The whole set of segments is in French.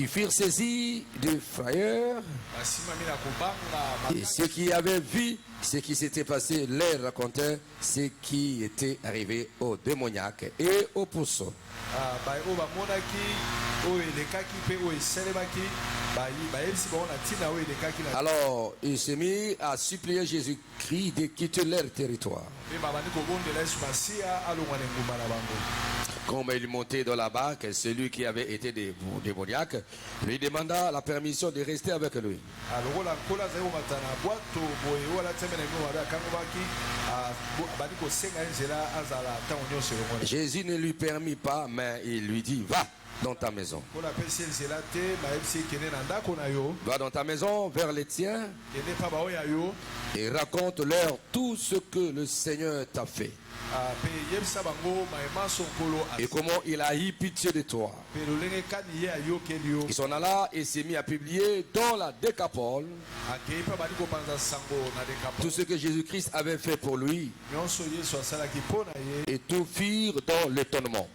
Ils furent saisis de frayeur et ceux qui avaient vu ce qui s'était passé leur racontaient ce qui était arrivé aux démoniaques et aux pourceaux. Alors il se mit à supplier Jésus-Christ de quitter leur territoire. Comme il montait dans la barque, celui qui avait été démoniaque lui demanda la permission de rester avec lui. Jésus ne lui permit pas, mais il lui dit, va dans ta maison. Va dans ta maison vers les tiens et raconte-leur tout ce que le Seigneur t'a fait. Et comment il a eu pitié de toi. Il s'en alla et s'est mis à publier dans la Décapole tout ce que Jésus-Christ avait fait pour lui. Et tout firent dans l'étonnement.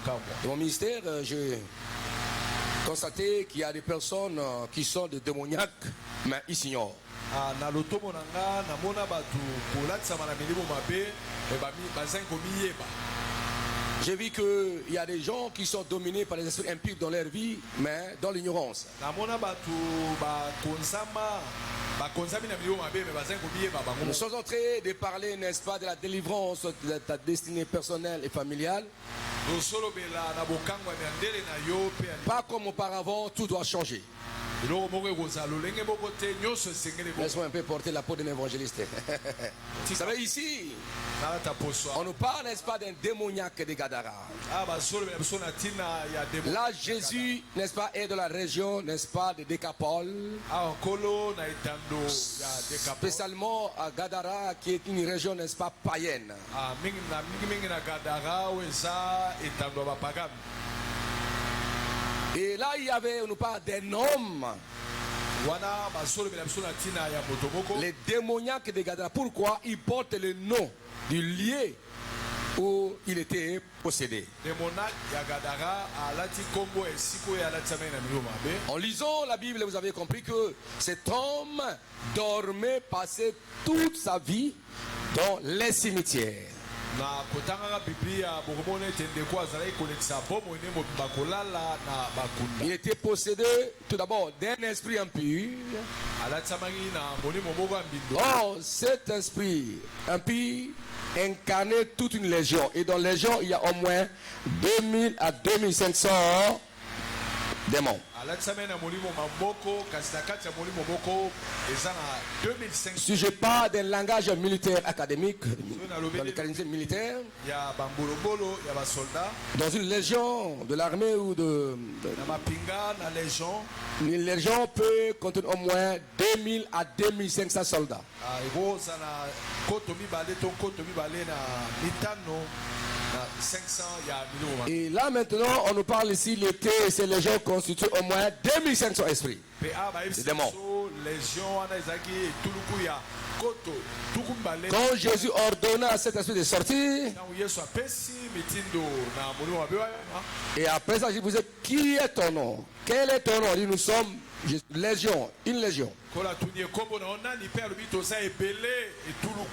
Dans mon ministère, j'ai constaté qu'il y a des personnes qui sont des démoniaques, mais ils s'ignorent. J'ai vu qu'il y a des gens qui sont dominés par les esprits impurs dans leur vie, mais dans l'ignorance. Nous sommes en train de parler, n'est-ce pas, de la délivrance de ta destinée personnelle et familiale. Pas comme auparavant, tout doit changer. Laisse-moi un peu porter la peau d'un évangéliste. Vous savez, ici, on nous parle, n'est-ce pas, d'un démoniaque de Gadara. Là, Jésus, n'est-ce pas, est de la région, n'est-ce pas, de Décapole. Spécialement à Gadara, qui est une région, n'est-ce pas, païenne. Et là, il y avait, on nous parle d'un homme. Les démoniaques de Gadara. Pourquoi ils portent le nom du lieu où il était possédé? En lisant la Bible, vous avez compris que cet homme dormait, passait toute sa vie dans les cimetières. Il était possédé tout d'abord d'un esprit impur. Oh, cet esprit impur incarnait toute une légion. Et dans la légion, il y a au moins 2000 à 2500 démons. Si je parle d'un langage militaire académique, dans les qualités militaires, dans une légion de l'armée ou une légion peut contenir au moins 2000 à 2500 soldats. Et là maintenant, on nous parle ici, ces légions constituent au moins 2500 esprits. Des démons. Quand Jésus ordonna à cet esprit de sortir, et après ça, je vous dis, qui est ton nom? Quel est ton nom? Il dit, nous sommes légion, une légion.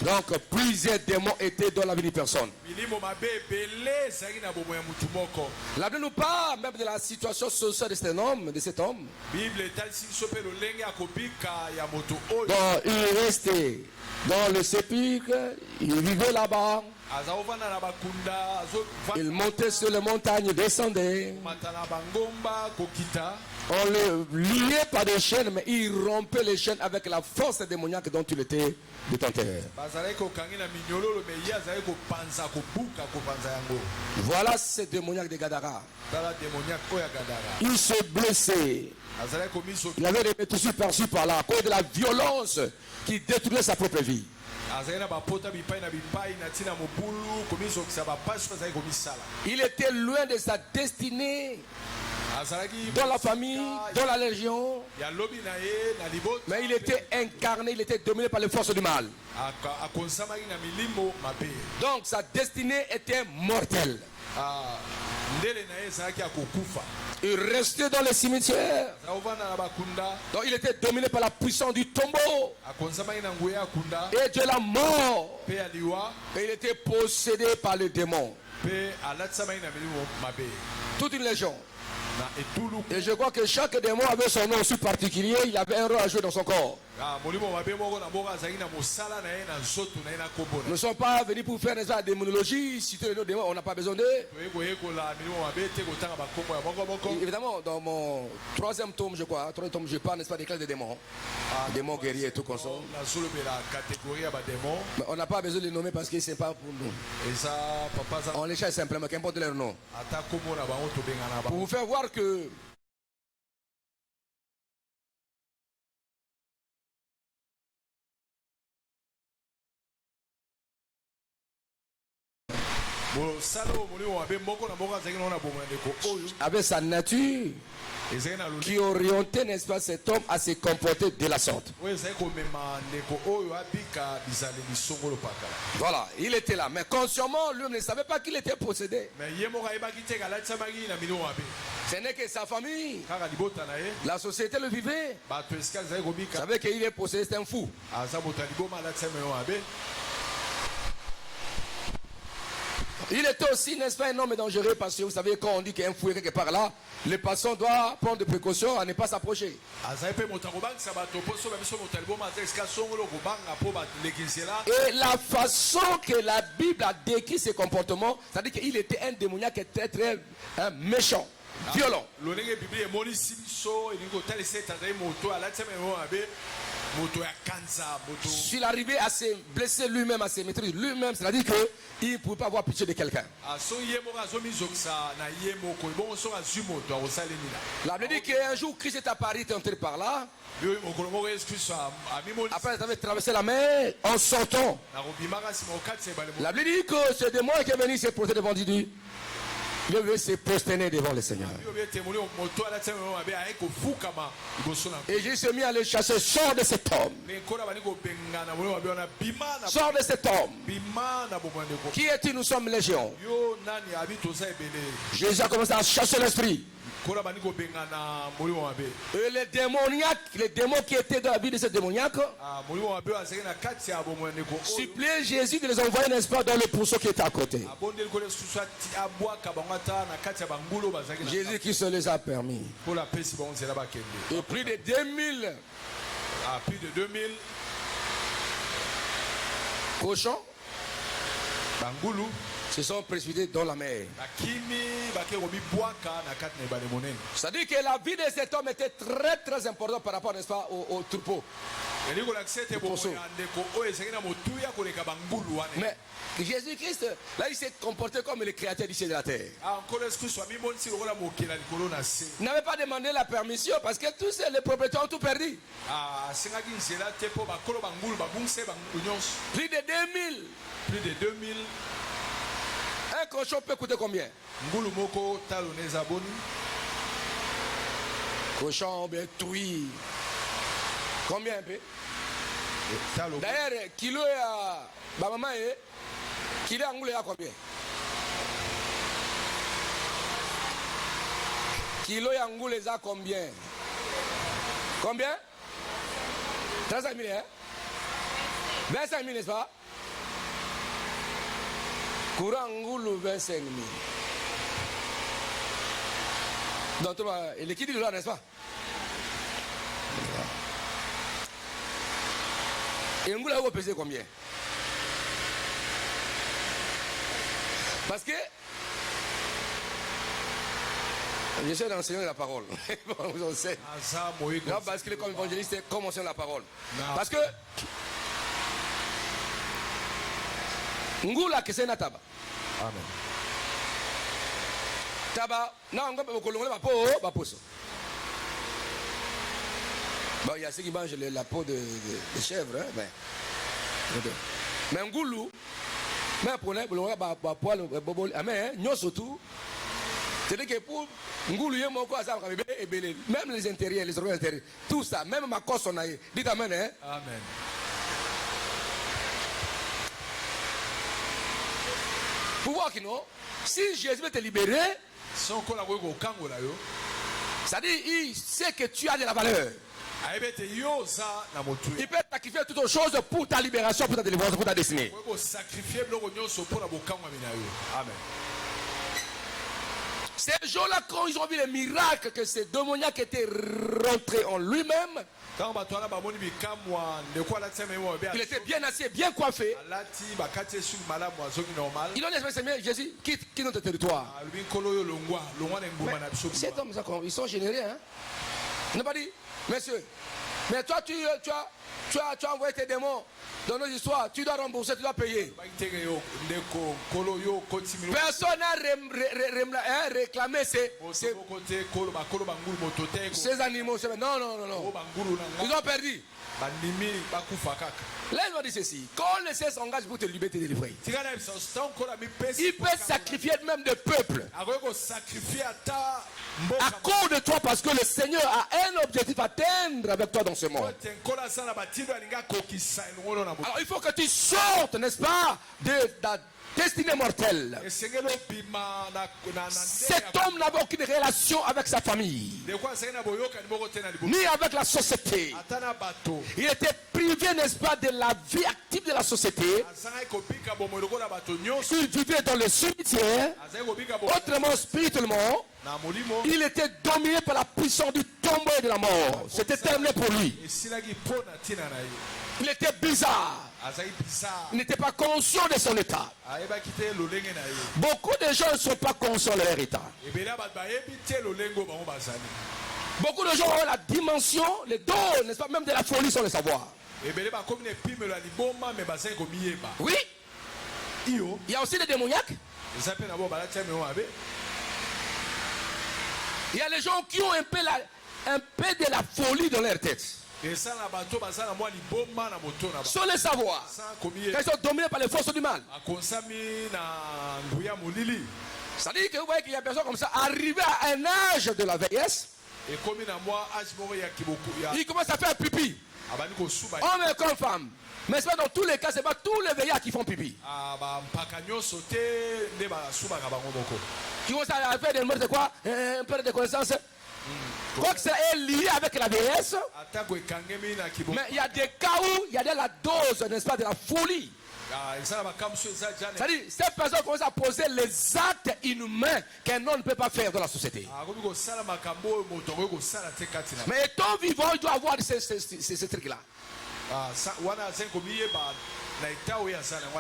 Donc plusieurs démons étaient dans la vie de personne. La Bible nous parle même de la situation sociale de cet homme. Donc il restait dans le sépulcre, il vivait là-bas. Il montait sur les montagnes, descendait. On le liait par des chaînes, mais il rompait les chaînes avec la force démoniaque dont il était détenteur. Voilà ce démoniaque de Gadara. Il se blessait. Il avait des métaux par-ci par-là à cause de la violence qui détruisait sa propre vie. Il était loin de sa destinée, dans la famille, dans la légion, mais il était incarné, il était dominé par les forces du mal. Donc sa destinée était mortelle. Il restait dans les cimetières. Donc il était dominé par la puissance du tombeau et de la mort. Et il était possédé par le démon. Toute une légion. Et je crois que chaque démon avait son nom aussi particulier. Il avait un rôle à jouer dans son corps. Nous ne sommes pas venus pour faire la démonologie. Si tu es le démon, on n'a pas besoin d'eux. Évidemment, dans mon troisième tome, je crois, je parle, n'est-ce pas, des classes de démons. Démons guerriers et tout comme ça. Mais on n'a pas besoin de les nommer parce que ce n'est pas pour nous. On les cherche simplement, qu'importe leur nom. Pour vous faire voir que avec sa nature qui orientait, n'est-ce pas, cet homme à se comporter de la sorte. Voilà, il était là, mais consciemment, lui ne savait pas qu'il était possédé. Ce n'est que sa famille, la société le vivait. Vous savez qu'il est possédé, c'est un fou. Il était aussi, n'est-ce pas, un homme dangereux parce que vous savez, quand on dit qu'il y a un fou quelque part là, les passants doivent prendre des précautions à ne pas s'approcher. Et la façon que la Bible a décrit ses comportements, c'est-à-dire qu'il était un démoniaque très très méchant, violent. S'il arrivait à se blesser lui-même, à se maîtriser lui-même, c'est-à-dire qu'il ne pouvait pas avoir pitié de quelqu'un. La Bible dit qu'un jour Christ est apparu, est entré par là. Après il avait traversé la mer en sortant. La Bible dit que ce démon qui est venu se poser devant Dieu, il veut se prosterner devant le Seigneur. Et Jésus s'est mis à le chasser. Sors de cet homme. Sors de cet homme. Qui est-il? Nous sommes légion. Jésus a commencé à chasser l'esprit. Et les démons qui étaient dans la vie de ces démoniaques suppliaient Jésus de les envoyer, n'est-ce pas, dans le pourceau qui était à côté. Jésus qui se les a permis. Et plus de 2000 cochons se sont précipités dans la mer. C'est-à-dire que la vie de cet homme était très très importante par rapport, n'est-ce pas, au troupeau. Mais Jésus-Christ, là, il s'est comporté comme le créateur du ciel et de la terre. Il n'avait pas demandé la permission parce que tous les propriétaires ont tout perdu. Plus de 2000. Plus de 2000. Un cochon peut coûter combien? Cochon, bien touille. Combien un peu? D'ailleurs, kilo à maman, kilo à Angoulé à combien? Kilo à Angoulé à combien? Combien? 35 000, hein? 25 000, n'est-ce pas? Courant Angoulou 25 000. Donc, il est qui dit le là, n'est-ce pas? Et Angoulou va peser combien? Parce que j'essaie d'enseigner la parole. Vous sait. Non, parce que comme évangéliste, c'est comme enseigner la parole. Parce que Ngula que c'est na taba. Amen. Taba, na ngombe bokolongole ba poso. Bon, il y a ceux qui mangent la peau de chèvre, hein, mais Ngulu, mais pour les ba poil bobol, mais nyo surtout. C'est-à-dire que pour Ngulu yemo ko asa ka bébé et belé, même les intérieurs, les organes intérieurs, tout ça, même ma cause on a. Dites amen, hein. Amen. Pour voir que non, si Jésus veut te libérer, C'est-à-dire, il sait que tu as de la valeur. Il peut sacrifier toutes choses pour ta libération, pour ta délivrance, pour ta destinée. Amen. Ces gens-là, quand ils ont vu les miracles que ces démoniaques étaient rentrés en lui-même, il était bien assis, bien coiffé. Ils ont dit, Jésus, quitte notre territoire. Mais cet homme, ils sont généreux. Hein? Il n'a pas dit, monsieur, mais toi, tu as envoyé tes démons dans nos histoires, tu dois rembourser, tu dois payer. Personne n'a réclamé ces animaux. Non, non, non, non. Ils ont perdu. Là, ils ont dit ceci. Quand le Seigneur s'engage pour te libérer, te délivrer, il peut sacrifier même des peuples à cause de toi, parce que le Seigneur a un objectif à atteindre avec toi dans ce monde. Alors, il faut que tu sortes, n'est-ce pas, de ta destinée mortelle. Cet homme n'avait aucune relation avec sa famille, ni avec la société. Il était privé, n'est-ce pas, de la vie active de la société. Il vivait dans le cimetière. Autrement, spirituellement, il était dominé par la puissance du tombeau et de la mort. C'était terminé pour lui. Il était bizarre. Il n'était pas conscient de son état. Beaucoup de gens ne sont pas conscients de leur état. Beaucoup de gens ont la dimension, les dons, n'est-ce pas, même de la folie sans le savoir. Oui. Il y a aussi des démoniaques. Il y a les gens qui ont un peu de la folie dans leur tête. Sans le savoir, ils sont dominés par les forces du mal. C'est-à-dire que vous voyez qu'il y a des personnes comme ça, arrivées à un âge de la vieillesse, ils commencent à faire pipi. Homme comme femme. Mais c'est pas dans tous les cas, c'est pas tous les veillards qui font pipi. Qui vont faire des mots de quoi? Un peu de connaissance. Quoi que ça est lié avec la vieillesse, mais il y a des cas où il y a de la dose, n'est-ce pas, de la folie. C'est-à-dire, ces personnes commencent à poser les actes inhumains qu'un homme ne peut pas faire dans la société. Mais étant vivant, il doit avoir ces trucs-là.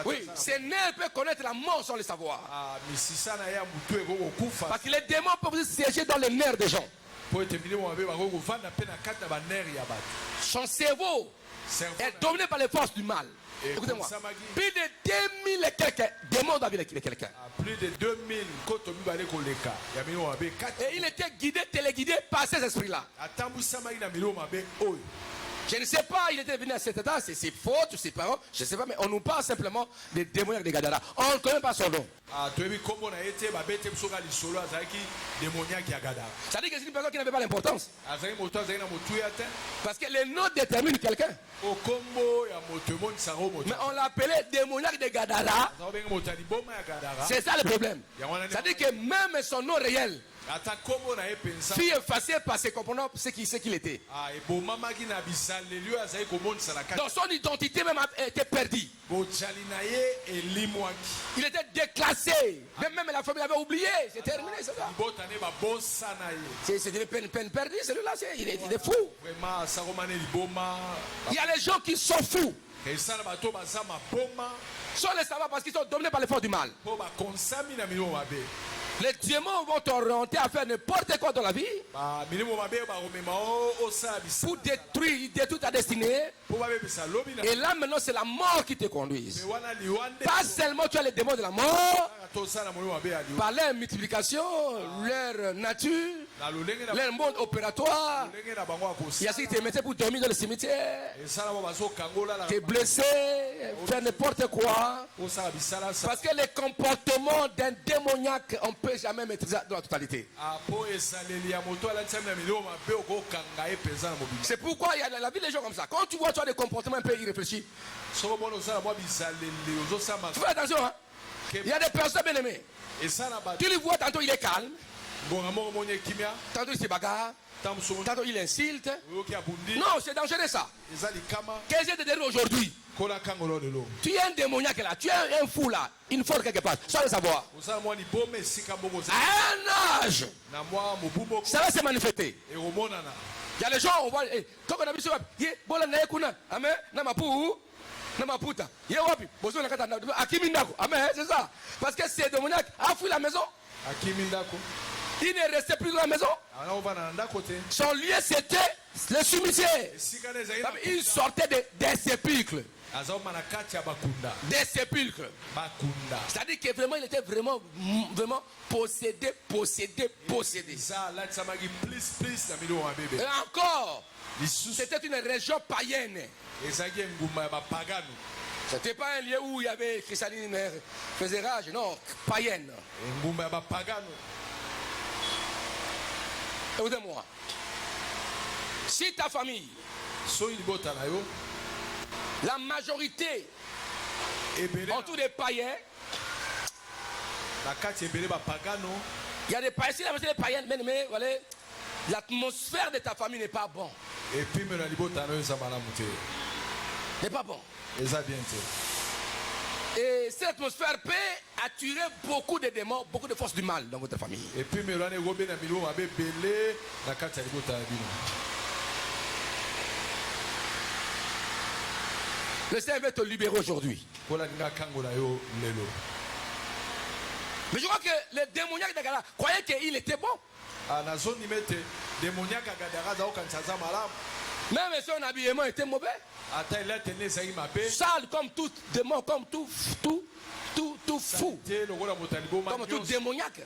Oui, ce nez peut connaître la mort sans le savoir. Parce que les démons peuvent siéger dans les nerfs des gens. Son cerveau est dominé par les forces du mal. Écoutez-moi, plus de 2000 et quelques démons dans la vie de quelqu'un. Plus de 2000. Et il était guidé, téléguidé par ces esprits-là. Je ne sais pas, il était venu à cet état, c'est ses fautes, ses parents, je ne sais pas, mais on nous parle simplement des démoniaques de Gadara. On ne connaît pas son nom. C'est-à-dire que c'est une personne qui n'avait pas l'importance. Parce que les noms déterminent quelqu'un. Mais on l'appelait démoniaque de Gadara. C'est ça le problème. C'est-à-dire que même son nom réel fut effacé par ses comportements, ce qu'il était. Donc son identité même était perdue. Il était déclassé. Même la famille avait oublié. C'est terminé. C'est une peine perdue. Celui-là, il est fou. Il y a les gens qui sont fous. Sans le savoir parce qu'ils sont dominés par les forces du mal. Les démons vont t'orienter à faire n'importe quoi dans la vie pour détruire ta destinée. Et là maintenant c'est la mort qui te conduise. Pas seulement tu as les démons de la mort, par leur multiplication, leur nature, leur monde opératoire. Il y a ceux qui te mettaient pour dormir dans le cimetière, te blesser, faire n'importe quoi. Parce que les comportements d'un démoniaque, on ne peut jamais maîtriser dans la totalité. C'est pourquoi il y a la vie des gens comme ça. Quand tu vois des comportements un peu irréfléchis, fais attention, hein? Il y a des personnes bien aimées. Tu les vois tantôt il est calme, Tantôt il se bagarre. Tantôt il insulte. Non, c'est dangereux ça. Qu'est-ce que tu dis aujourd'hui? Tu es un démoniaque là, tu es un fou là, une folle quelque part, sans le savoir. À un âge, ça va se manifester. Il y a les gens, on voit, quand on a vu ça, c'est ça. Parce que ces démoniaques a fui la maison. Il ne restait plus dans la maison. Son lieu c'était le cimetière. Il sortait des sépulcres. Des sépulcres. C'est-à-dire que vraiment il était vraiment possédé. Et encore, c'était une région païenne. C'était pas un lieu où il y avait Christianisme faisait rage, non, païenne. Écoutez-moi. Si ta famille, la majorité, en tous des païens, il y a des païens, si la majorité des païens, mais voilà, l'atmosphère de ta famille n'est pas bonne. N'est pas bon. Et cette atmosphère peut attirer beaucoup de démons, beaucoup de forces du mal dans votre famille. Le Seigneur veut te libérer aujourd'hui. Mais je crois que le démoniaque de Gadara croyait qu'il était bon. Même son habillement était mauvais. Sale comme tout démon, comme tout fou. Comme tout démoniaque.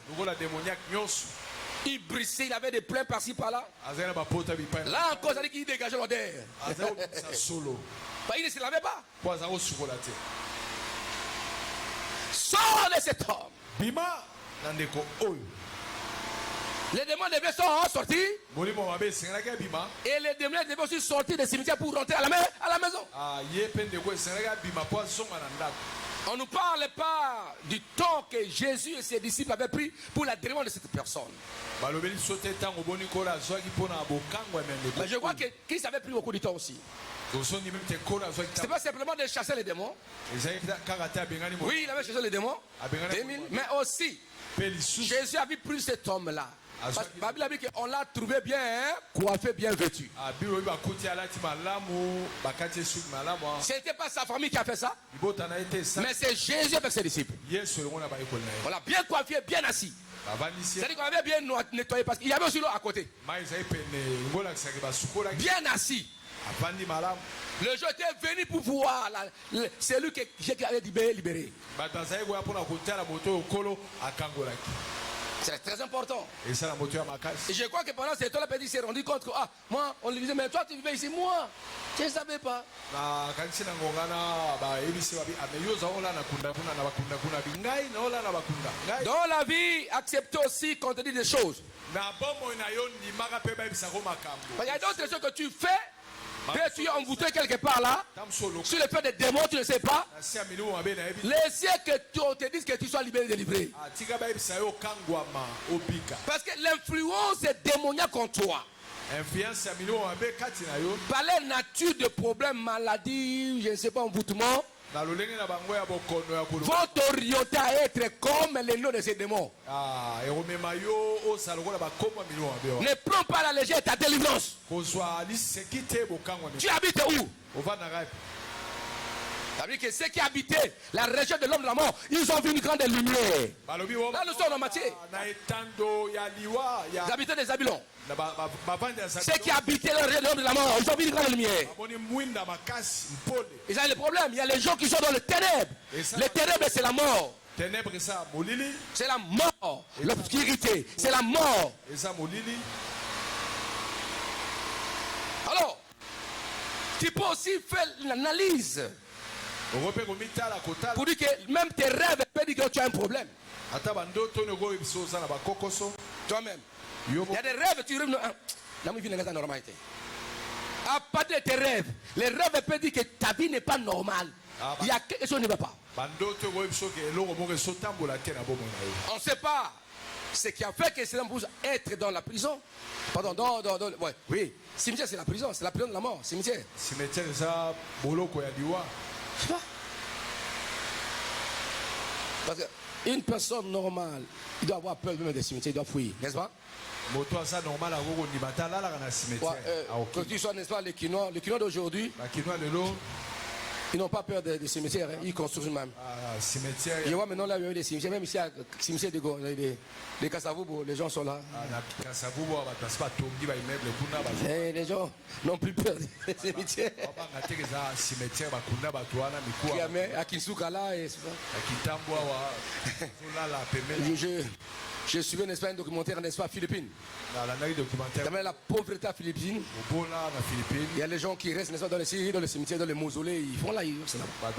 Il brissait, il avait des plaies par-ci par-là. Là encore, ça dit qu'il dégageait l'odeur. Il ne se lavait pas. Sors de cet homme. Les démons devaient sortir. Et les démons devaient aussi sortir des cimetières pour rentrer à la maison. On ne nous parle pas du temps que Jésus et ses disciples avaient pris pour la délivrance de cette personne. Mais je crois qu'ils avaient pris beaucoup de temps aussi. Ce n'est pas simplement de chasser les démons. Oui, il avait chassé les démons. Mais aussi, Jésus avait pris cet homme-là. Parce que la Bible a dit qu'on l'a trouvé bien, coiffé, bien vêtu. Ce n'était pas sa famille qui a fait ça, mais c'est Jésus avec ses disciples. On l'a bien coiffé, bien assis. C'est-à-dire qu'on avait bien nettoyé parce qu'il y avait aussi l'eau à côté. Bien assis. Le jour était venu pour voir celui qui avait libéré. C'est très important. Et je crois que pendant ce temps-là, il s'est rendu compte que moi, on lui disait, mais toi tu vivais ici, moi, je ne savais pas. Dans la vie, accepter aussi qu'on te dit des choses. Il y a d'autres choses que tu fais. Peut-être tu es envoûté quelque part là. Sur le fait des démons, tu ne sais pas. Laissez que on te dise que tu sois libéré, délivré. Parce que l'influence est démoniaque en toi. Par la nature de problèmes, maladie, je ne sais pas, envoûtement, vont t'orienter à être comme les noms de ces démons. Ne prends pas la légère ta délivrance. Tu habites où? Ça veut dire que ceux qui habitaient la région de l'homme de la mort, ils ont vu une grande lumière. Là, nous sommes en Matthieu. Les habitants des Zabylons. Ceux qui habitaient la région de l'homme de la mort, ils ont vu une grande lumière. Ils ont le problème. Il y a les gens qui sont dans le ténèbre. Le ténèbre, c'est la mort. C'est la mort. L'obscurité, c'est la mort. Alors, tu peux aussi faire l'analyse. Pour dire que même tes rêves peuvent dire que tu as un problème. Toi-même. Il y a des rêves, tu rêves. À partir de tes rêves, les rêves peuvent dire que ta vie n'est pas normale. Il y a quelque chose qui ne va pas. On ne sait pas. Ce qui a fait que c'est pour être dans la prison. Pardon, ouais, oui. Cimetière, c'est la prison de la mort. Cimetière. Cimetière, ça, boloko ya diwa. Je sais pas. Parce qu'une personne normale, il doit avoir peur même des cimetières, il doit fuir, n'est-ce pas? Moto ça normal à gogo ni batala la na cimetière. Que tu sois, n'est-ce pas, les Kinois d'aujourd'hui, ils n'ont pas peur des cimetières, hein, ils construisent même. Cimetière. Je vois maintenant là, il y a des cimetières, même ici, à cimetière les Kasavubo, les gens sont là. Les gens n'ont plus peur des cimetières. À Kinsuka là, et je suivais, n'est-ce pas, un documentaire, n'est-ce pas, Philippines. La pauvreté à Philippines. Il y a les gens qui restent, n'est-ce pas, dans les cimetières, dans les mausolées, ils font là, c'est là-bas.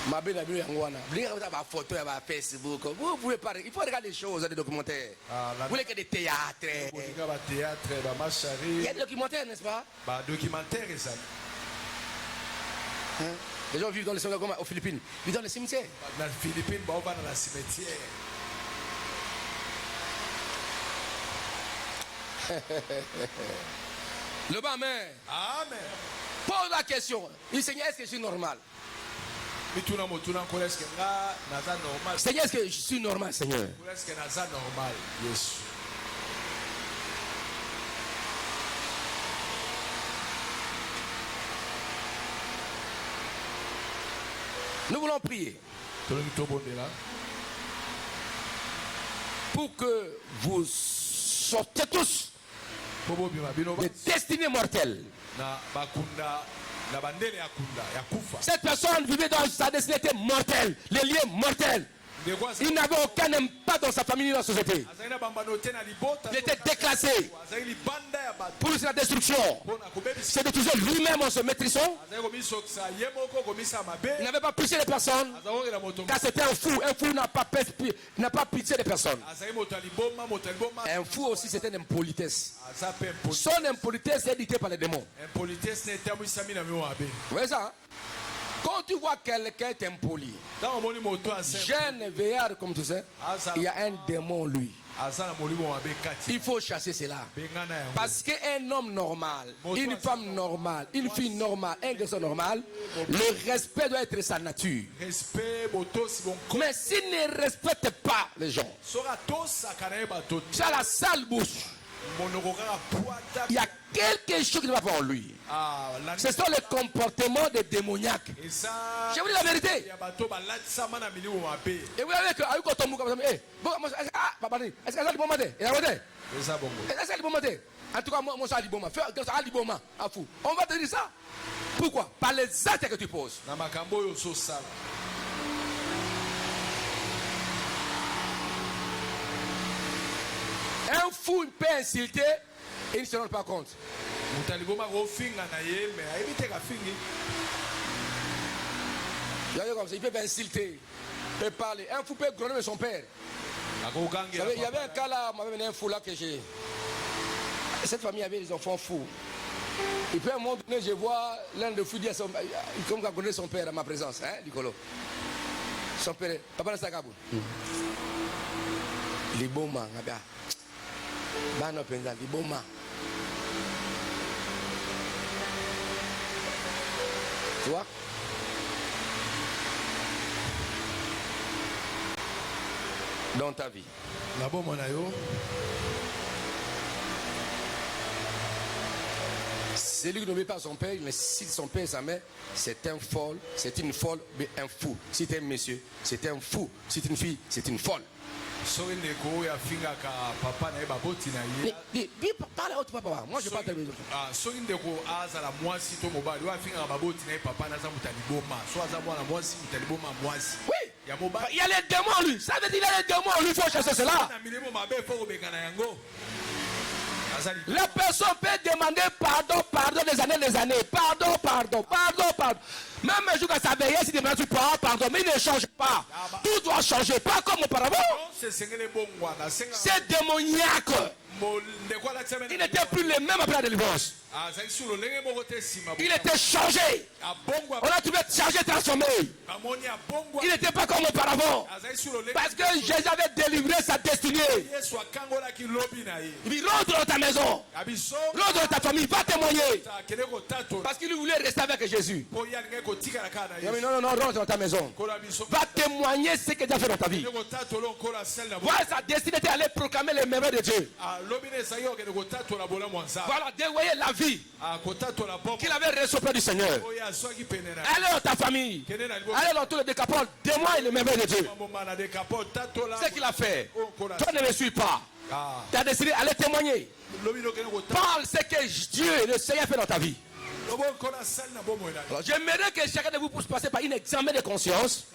Ma belle amie Angwana, photo à Facebook. Vous pouvez pas, il faut regarder les choses, des documentaires. Vous voulez que des théâtres. Il y a des documentaires, n'est-ce pas? Documentaire, ça. Les gens vivent dans les cimetières aux Philippines. Ils vivent dans les cimetières. Dans les Philippines, on va dans la cimetière. Le bas, amen. Amen. Pose la question. Il Seigneur, est-ce que je suis normal? Seigneur, est-ce que je suis normal, Seigneur? Est-ce que je suis normal? Yes. Nous voulons prier pour que vous sortez tous des destinées mortelles. Cette personne vivait dans sa destinée mortelle, les liens mortels. Il n'avait aucun impact dans sa famille ni dans la société. Il était déclassé. Pour lui, c'est la destruction. C'est de toujours lui-même en se maîtrisant. Il n'avait pas pitié des personnes. Car c'était un fou. Un fou n'a pas pitié des personnes. Un fou aussi, c'était une impolitesse. Son impolitesse est dictée par les démons. Vous voyez ça, hein? Quand tu vois quelqu'un est impoli, jeune, veillard, comme tu sais, il y a un démon, lui. Il faut chasser cela. Parce qu'un homme normal, une femme normale, une fille normale, un garçon normal, le respect doit être sa nature. Mais s'il ne respecte pas les gens, tu as la sale bouche. Il y a quelque chose qui ne va pas en lui. Ce sont les comportements des démoniaques. Je vous dis la vérité. Et vous savez que est-ce que ça dit bon matin? Est-ce que ça dit bon matin? En tout cas, moi, ça dit bon matin. On va te dire ça. Pourquoi? Par les actes que tu poses. Un fou peut insulter et il ne se rend pas compte. Il peut insulter, il peut parler. Un fou peut gronder son père. Il y avait un cas là, m'avait mené un fou là que j'ai. Cette famille avait des enfants fous. Et puis à un moment donné, je vois l'un de fous dire comme il gronder son père à ma présence, hein, Nicolo. Son père, papa n'a pas Kabou. Les bons man, tu vois? Dans ta vie. C'est lui qui n'obéit pas à son père, mais si son père et sa mère, c'est un folle, c'est une folle, mais un fou. Si tu es un monsieur, c'est un fou. Si tu es une fille, c'est une folle. Parle à autre papa. Moi je parle de oui, il y a les démons lui. Ça veut dire qu'il y a les démons lui, il faut chasser cela. La personne peut demander pardon des années. Pardon. Même un jour à sa veillée, si tu demandes pardon, mais il ne change pas. Tout doit changer, pas comme auparavant. C'est démoniaque. Il n'était plus le même après la délivrance. Il était changé. On a trouvé changé, transformé. Il n'était pas comme auparavant. Parce que Jésus avait délivré sa destinée. Il rentre dans ta maison. Rentre dans ta famille. Va témoigner. Parce qu'il voulait rester avec Jésus. Non, rentre dans ta maison. Va témoigner ce que tu as fait dans ta vie. Voilà, sa destinée était d'aller proclamer les merveilles de Dieu. Voilà, dévoyer la vie qu'il avait reçue auprès du Seigneur. Allez dans ta famille. Allez dans tous les décapoles. Témoigne les merveilles de Dieu. Ce qu'il a fait. Toi ne me suis pas. Tu as décidé d'aller témoigner. Parle ce que Dieu, le Seigneur, fait dans ta vie. Alors, j'aimerais que chacun de vous puisse passer par un examen de conscience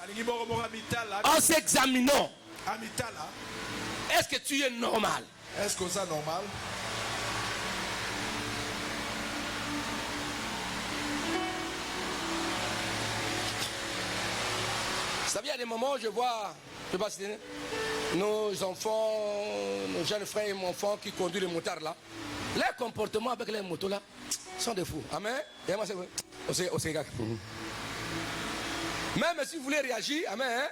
en s'examinant. Est-ce que tu es normal? Est-ce que c'est normal? Vous savez, il y a des moments où je vois, je sais pas si nos enfants, nos jeunes frères et mon enfant qui conduisent les motards là, leur comportement avec les motos là, sont des fous. Amen. Et moi, c'est même si vous voulez réagir, amen, hein?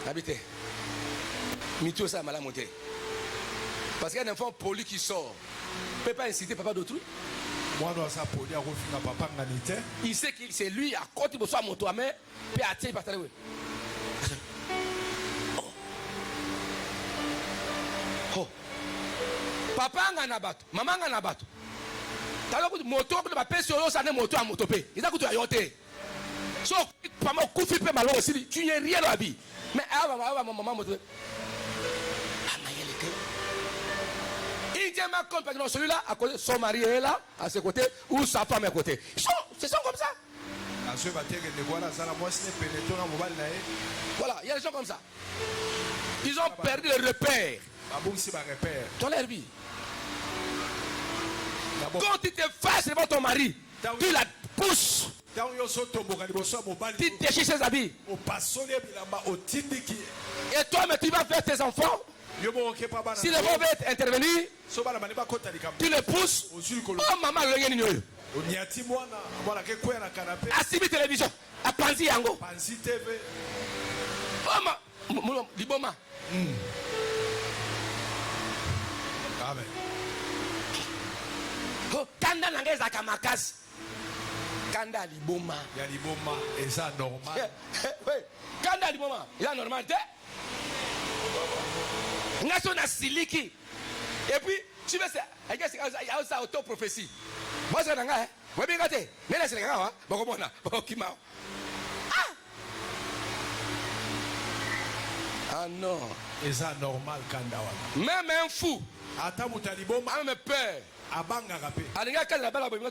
Habitez. Mito ça m'a monté. Parce qu'il y a un enfant poli qui sort. Il ne peut pas inciter papa d'autrui. Il sait que c'est lui à côté de soi moto, mais il peut attirer par terre. Oh. Papa ngana bato, maman ngana bato. Talo ko moto ko ba peso yo sa ne moto a moto pe. Ils a ko to ayote. So papa ko fi pe malo aussi, tu n'es rien dans la vie. Mais maman moto. Il dit ma compte parce que celui-là à côté son mari est là à ses côtés ou sa femme est à côté. C'est ça comme ça. Voilà, il y a des gens comme ça. Ils ont perdu le repère dans leur vie. Quand tu te fasses devant ton mari, tu la pousses. Tu déchires ses habits. Et toi, mais tu vas faire tes enfants. Si le mot veut intervenir, tu le pousses. Oh maman, le Asibi télévision. A Panzi Yango. Oh maman, Liboma. Amen. Oh, Kanda Nangeza Kamakas. Kanda Liboma. Ya Liboma, et ça normal. Kanda Liboma, il est normal. Nation a siliki. Et puis, tu veux ça, il y a ça auto-prophétie. Moi, c'est un gars, moi, bien gâté. Mais là, c'est un gars, bon, bon, ah non. Et ça normal, Kandawa. Même un fou. Même un père. Alinga kala bala boy ba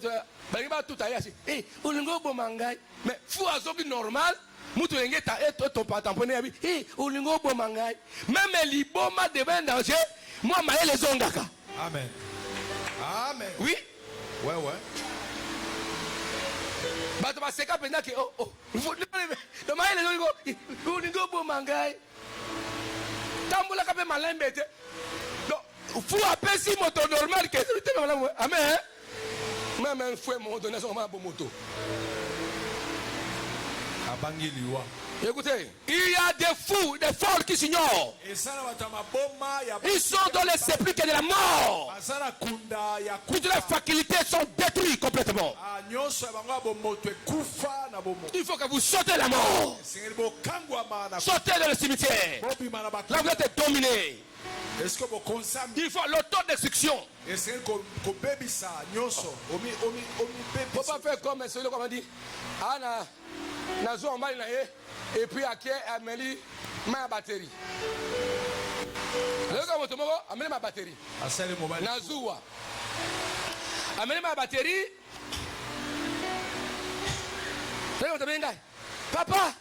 tout aïe asi. Eh, olingo bomangai. Mais fou azoki normal. Mutu engeta et ton tamponné abi. Eh, olingo bomangai. Même liboma devant danger. Moi maé les ongaka. Amen. Amen. Oui. Ouais. Bah tu vas séquer pendant que oh. Le maé les ongo. Olingo bomangai. Tambola kape malin bête. Fou appelle si moto normal que amen. Même un fouet mon donné son bon moto. Écoutez, il y a des fous, des folles qui s'ignorent. Ils sont dans les sépulcres de la mort. Toutes les facultés sont détruites complètement. Il faut que vous sortez la mort. Sortez dans le cimetière. Là vous êtes dominé. Il faut l'autodestruction. Il ne faut pas faire comme celui qu'on dit. Et puis à qui Amélie ma batterie. Le gars amène ma batterie. Nazoua. Amène ma batterie. Papa.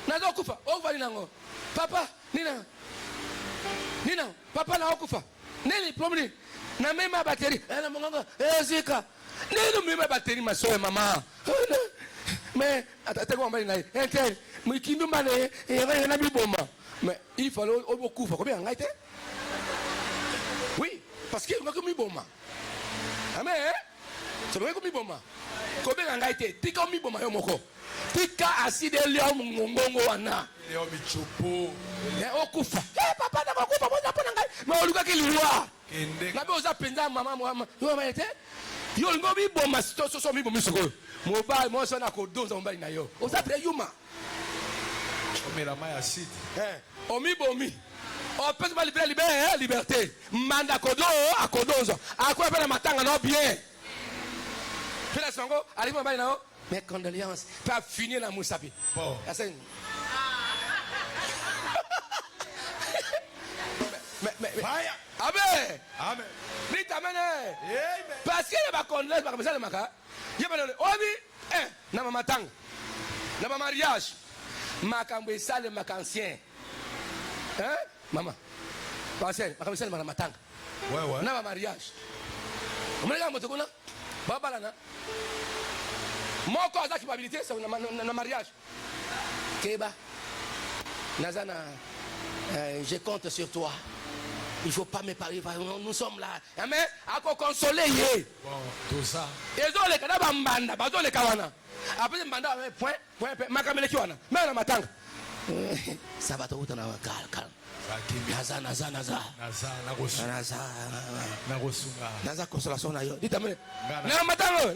Nazo kufa. Oh, Papa, Nina, papa na okufa. Neli problème. Na même ma batterie. Na monga. Zika. Neli même ma batterie ma soeur maman. Mais attends comment on va dire. Intel. Mais qui nous mane et na bi boma. Mais il fallait au beaucoup faut combien ngaite? Oui, parce que on a comme boma. Amen. C'est vrai comme boma. Combien ngaite? Tika mi boma yo moko. Tika aside leo ngongo wana. Leo michopo. Okufa. Papa na kufa bona pona ngai. Ma oluka kiliwa. Na be oza penza mama yo maete. Yo ngobi boma so mi bomi soko. Mobile mo so na ko donza mbali na yo. Oza pre yuma. Omela mai acide. Omi bomi. O pese ba libérer liberté. Manda kodo akodonzo. Akwa pe na matanga no bien. Fela sango arrive mbali na yo. Mes condoléances. Pas finir la moussapi. Bon. Amen. Amen. Ni tamene. Parce que les condoléances par exemple maka. Yebana obi na mama tang. Na mama mariage. Makambo sale makancien. Hein? Maman. Passer, makambo sale mama tang. Ouais. Na mama mariage. Omega motokona. Baba na. Mon corps a culpabilité, c'est un mariage. Keba, Nazana, je compte sur toi. Il ne faut pas me parler. Nous sommes là. Mais à quoi consoler. Bon, tout ça. Et ont les cadavres mbanda, bazo les kawana. Après mbanda, point, makamele kiwana. Mais on m'attend. Ça va te router dans le calme. Naza consolation na yo. Dites-moi. Na matango.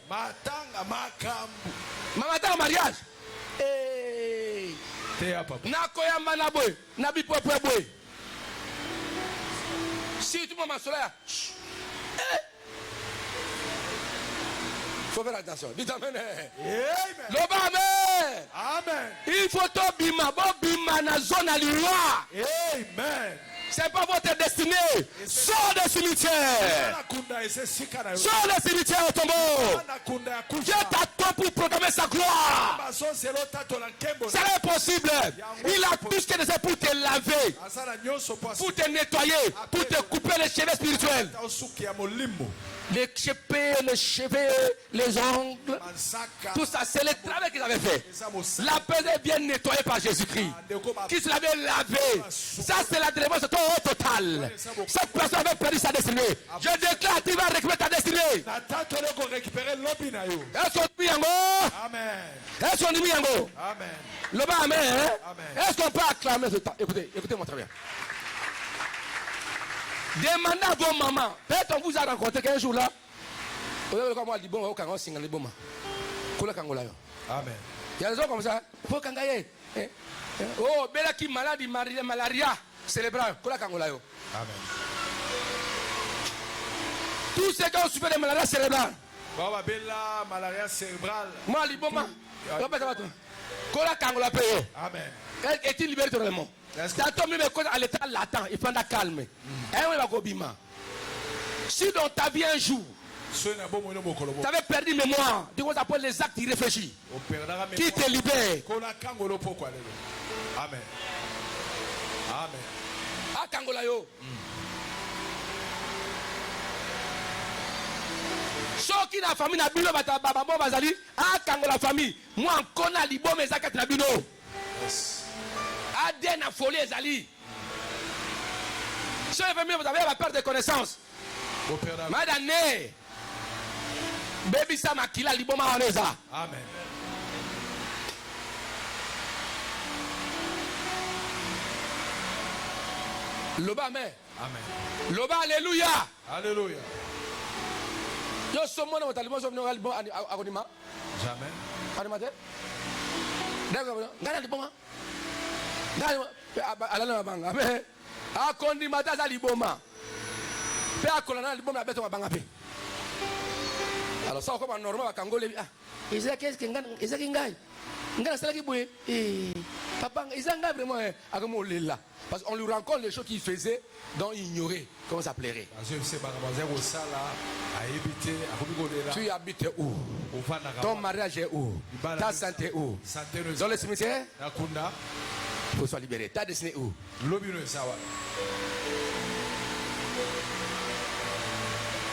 Matanga makambu. Matanga mariage. Te ya papa. Na koyamba na boy, na bipopwe boy. Si tu m'as soleil. Faut faire attention. Dites amen. Amen. Loba amen. Amen. Il faut to bima na zone à loi. Amen. C'est pas votre destinée. Sors des cimetières. Sors des cimetières au tombeau. Dieu t'attend pour proclamer sa gloire. C'est impossible. Il a tout ce qu'il a pour te laver, pour te nettoyer, pour te couper les cheveux spirituels. Les cheveux, les ongles, tout ça, c'est le travail qu'ils avaient fait. La peine est bien nettoyée par Jésus-Christ, qui se l'avait lavé. Ça, c'est la délivrance totale. Cette personne avait perdu sa destinée. Je déclare, tu vas récupérer ta destinée. Est-ce qu'on dit yango? Amen. Est-ce qu'on dit yango? Amen. Le bas, amen. Amen. Est-ce qu'on peut acclamer ce temps? Écoutez-moi très bien. Demandez à vos mamans. Peut-être on vous a rencontré qu'un jour là. Amen. Il y a des gens comme ça. Il faut kangaye. Oh, bella qui maladie, malaria cérébrale. Amen. Tous ceux qui ont souffert de malaria cérébrale. Baba bella malaria cérébrale. Moi, liboma. Amen. Est-il libéré totalement? À l'état latent, il prend la calme. Si dans ta vie un jour, tu avais perdu mémoire, tu vas appeler les actes irréfléchis qui te libèrent. Amen. Amen. À Kangolayo. Ceux qui la famille n'a pas de bazali, à Kangola famille, moi on connais les bons mes actes na bino. Aden a folie ezali. Si vous avez la perte de connaissance, madame, baby sa makila liboma oneza. Amen. Loba amen. Amen. Loba alléluia. Alléluia. Yo somo na motalimo somo na liboma akonima. Jamais. Animate. D'accord. Ngana liboma. Ngana alala banga. Amen. Akondi mata za liboma. Pe akolana liboma beto mabanga pe. Alors ça comme normal bakangole ah. Isa qu'est-ce que ngana isa kingai. Ngana sala ki boye. Papa isa ngana vraiment akomo lela. Parce qu'on lui rencontre les choses qu'il faisait, dont il ignorait comment ça plairait. Tu habites où? Ton mariage est où? Ta santé est où? Dans le cimetière? Il faut soit libéré. Ta destinée où?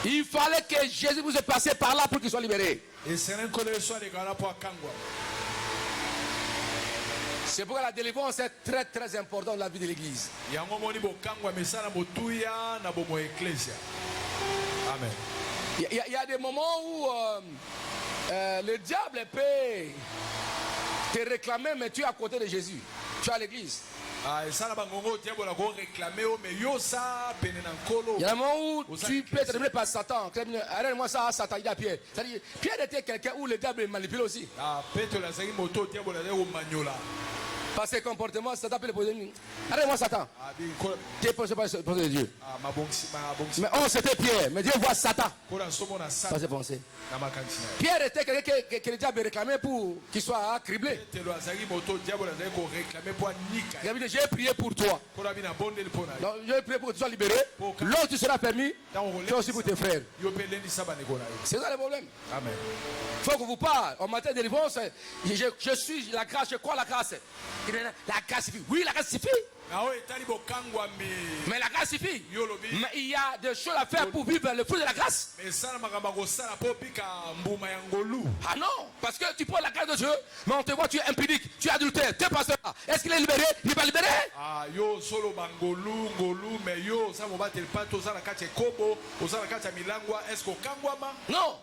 Il fallait que Jésus puisse passer par là pour qu'il soit libéré. C'est pourquoi la délivrance est très très importante dans la vie de l'église. Amen. Il y a des moments où le diable peut te réclamer, mais tu es à côté de Jésus. Tu es à l'église. Il y a un moment où tu peux être amené par Satan. Arrête-moi ça, Satan, il y a Pierre. C'est-à-dire, Pierre était quelqu'un où le diable manipule aussi. Par ses comportements, Satan peut le poser. Arrête-moi Satan. Tu es pensé par de Dieu. Mais on c'était Pierre. Mais Dieu voit Satan. Par ses pensées. Pierre était quelqu'un que le diable réclamait pour qu'il soit criblé. J'ai prié pour toi. Donc, je vais prier pour que tu sois libéré. L'autre tu seras permis. Tu aussi pour tes frères. C'est ça le problème. Amen. Il faut que vous parlez. En matière de délivrance, je suis la grâce, je crois la grâce. La grâce suffit. Oui, la grâce suffit. Mais la grâce suffit. Mais il y a des choses à faire pour vivre le fruit de la grâce. Ah non, parce que tu prends la grâce de Dieu, mais on te voit, tu es impudique, tu es adultère, tu es pasteur. Est-ce qu'il est libéré? Il n'est pas libéré. Ah, yo solo bangolu, ngolu, mais yo, ça m'a battu le pato, ça la kache kobo, ça la kache milangwa, est-ce qu'on kangwama? Non.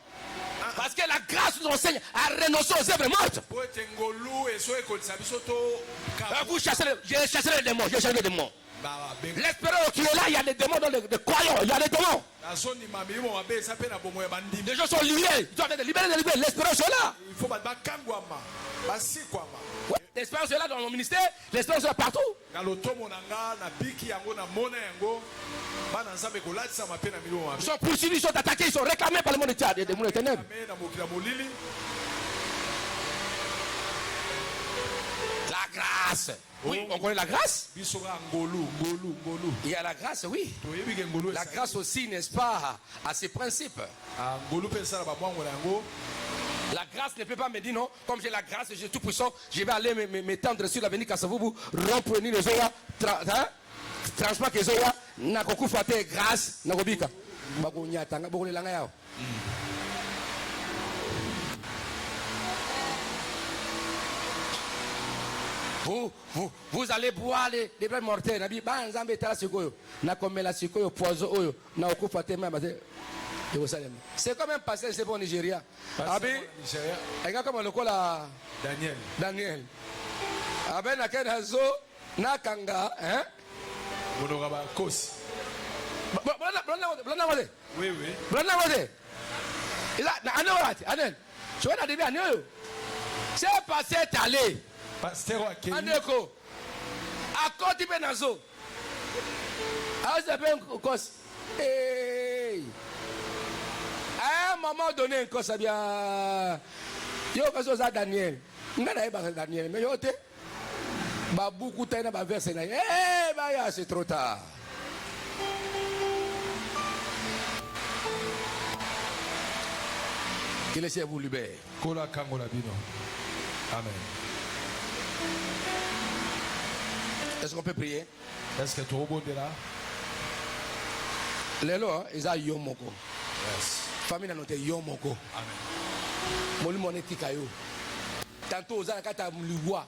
Parce que la grâce nous enseigne à renoncer aux œuvres mortes. Vous chassez les démons, je chasse les démons. L'espérance qui est là, il y a des démons dans les croyants, il y a des démons. Les gens sont liés, ils doivent être libérés, l'espérance est là. L'espérance est là dans mon ministère, l'espérance est là partout. Ils sont poursuivis, ils sont attaqués, ils sont réclamés par le monde des ténèbres. La grâce. Oui, on connaît la grâce. Il y a la grâce, oui. La grâce aussi, n'est-ce pas, à ses principes. La grâce ne peut pas me dire non, comme j'ai la grâce, je suis tout puissant, je vais aller m'étendre sur l'avenir Kassavoubou, rompre les oya, transport les oya, nakoku fate grâce, nakobika. Bakonyata, bakole langa yao. Vous allez boire les blés mortels. C'est comme un pasteur, c'est pour Nigeria. Comme on le colle Daniel. Aben Nakenazo, Nakanga, hein? Oui, oui. C'est passé allé. Pasteur Andeko. À côté de Nazo. À un moment donné, ça bien. Yo kaso za Daniel. Ngana eba Daniel, mais yo te. Ba beaucoup taina ba verset na. Ba ya c'est trop tard. Que le Seigneur vous libère. Kola kangola bino. Amen. Est-ce qu'on peut prier? Est-ce que tu es là? Les lois, ils ont yomoko. Yes. Famille n'a noté yomoko. Amen. Moli moneti kayo. Tantôt aux ans kata mliwa.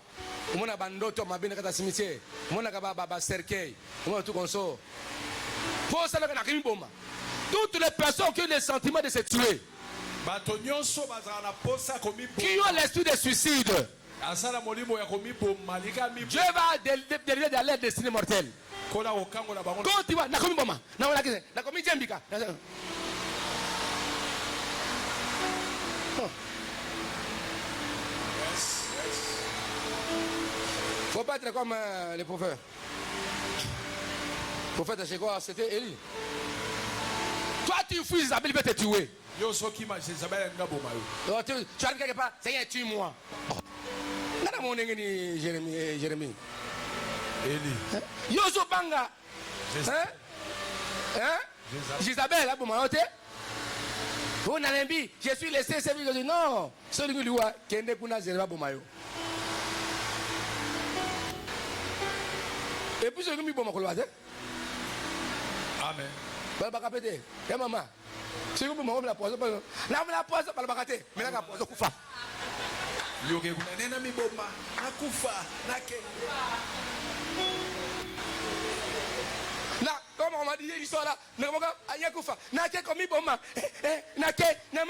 Mon a bandoto ma bien kata cimetière. Mon a baba cercueil. Mon tout comme ça. Pour ça que n'a qu'une bombe. Toutes les personnes qui ont le sentiment de se tuer. Qui ont l'esprit de suicide. Dieu va délivrer de leur destinée mortelle. Quand tu vas, nakomi boma, nakomi jembika. Faut pas être comme les prophètes. Le prophète, c'est quoi? C'était Élie. Toi, tu fuis Isabelle, il va te tuer. Tu arrives quelque part, Seigneur, tue-moi. Jérémie. Élie. Yoso Banga. Isabelle, là, pour m'arrêter. On a l'envie, je suis laissé servir. Je dis non. Celui qui lui a Kende Kuna Zéra Bomayo. Et puis celui qui lui a Amen. Baba Kapete, et maman. C'est comme moi, la poison. Là, la poison, pas le baraté. Mais là, la poison, koufa. Yoke kunanena miboma nakufa nake. Là, comme on m'a dit l'histoire là, ne regarde pas, koufa. Nake comme miboma. Nake, ne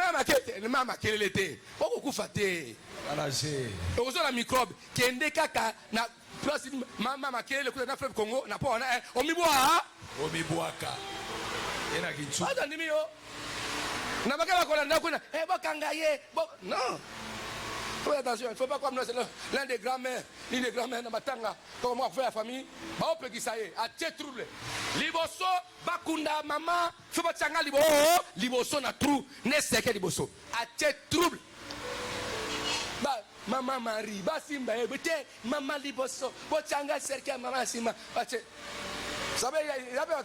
mama quel était. Pourquoi koufa te? Alagé. Heureusement la microbe qui est ndekaka na place mama quel le coup na fleuve Congo na pas on a omiboa. Omiboaka. Ena kitsu. Attends nimio. Na bakala kolanda kuna bokangaye. Non. Faites attention, il ne faut pas comme l'un des grands-mères, l'une des grands-mères dans Matanga, comme on fait la famille, on peut dire ça y est, à tête trouble. Liboso, bakunda, maman, faut pas tchanga libo, liboso na trou, ne seke liboso, à tête trouble. Bah, maman Marie, bah simba, bete, maman liboso, bo tchanga serke, maman simba, vous savez, il y avait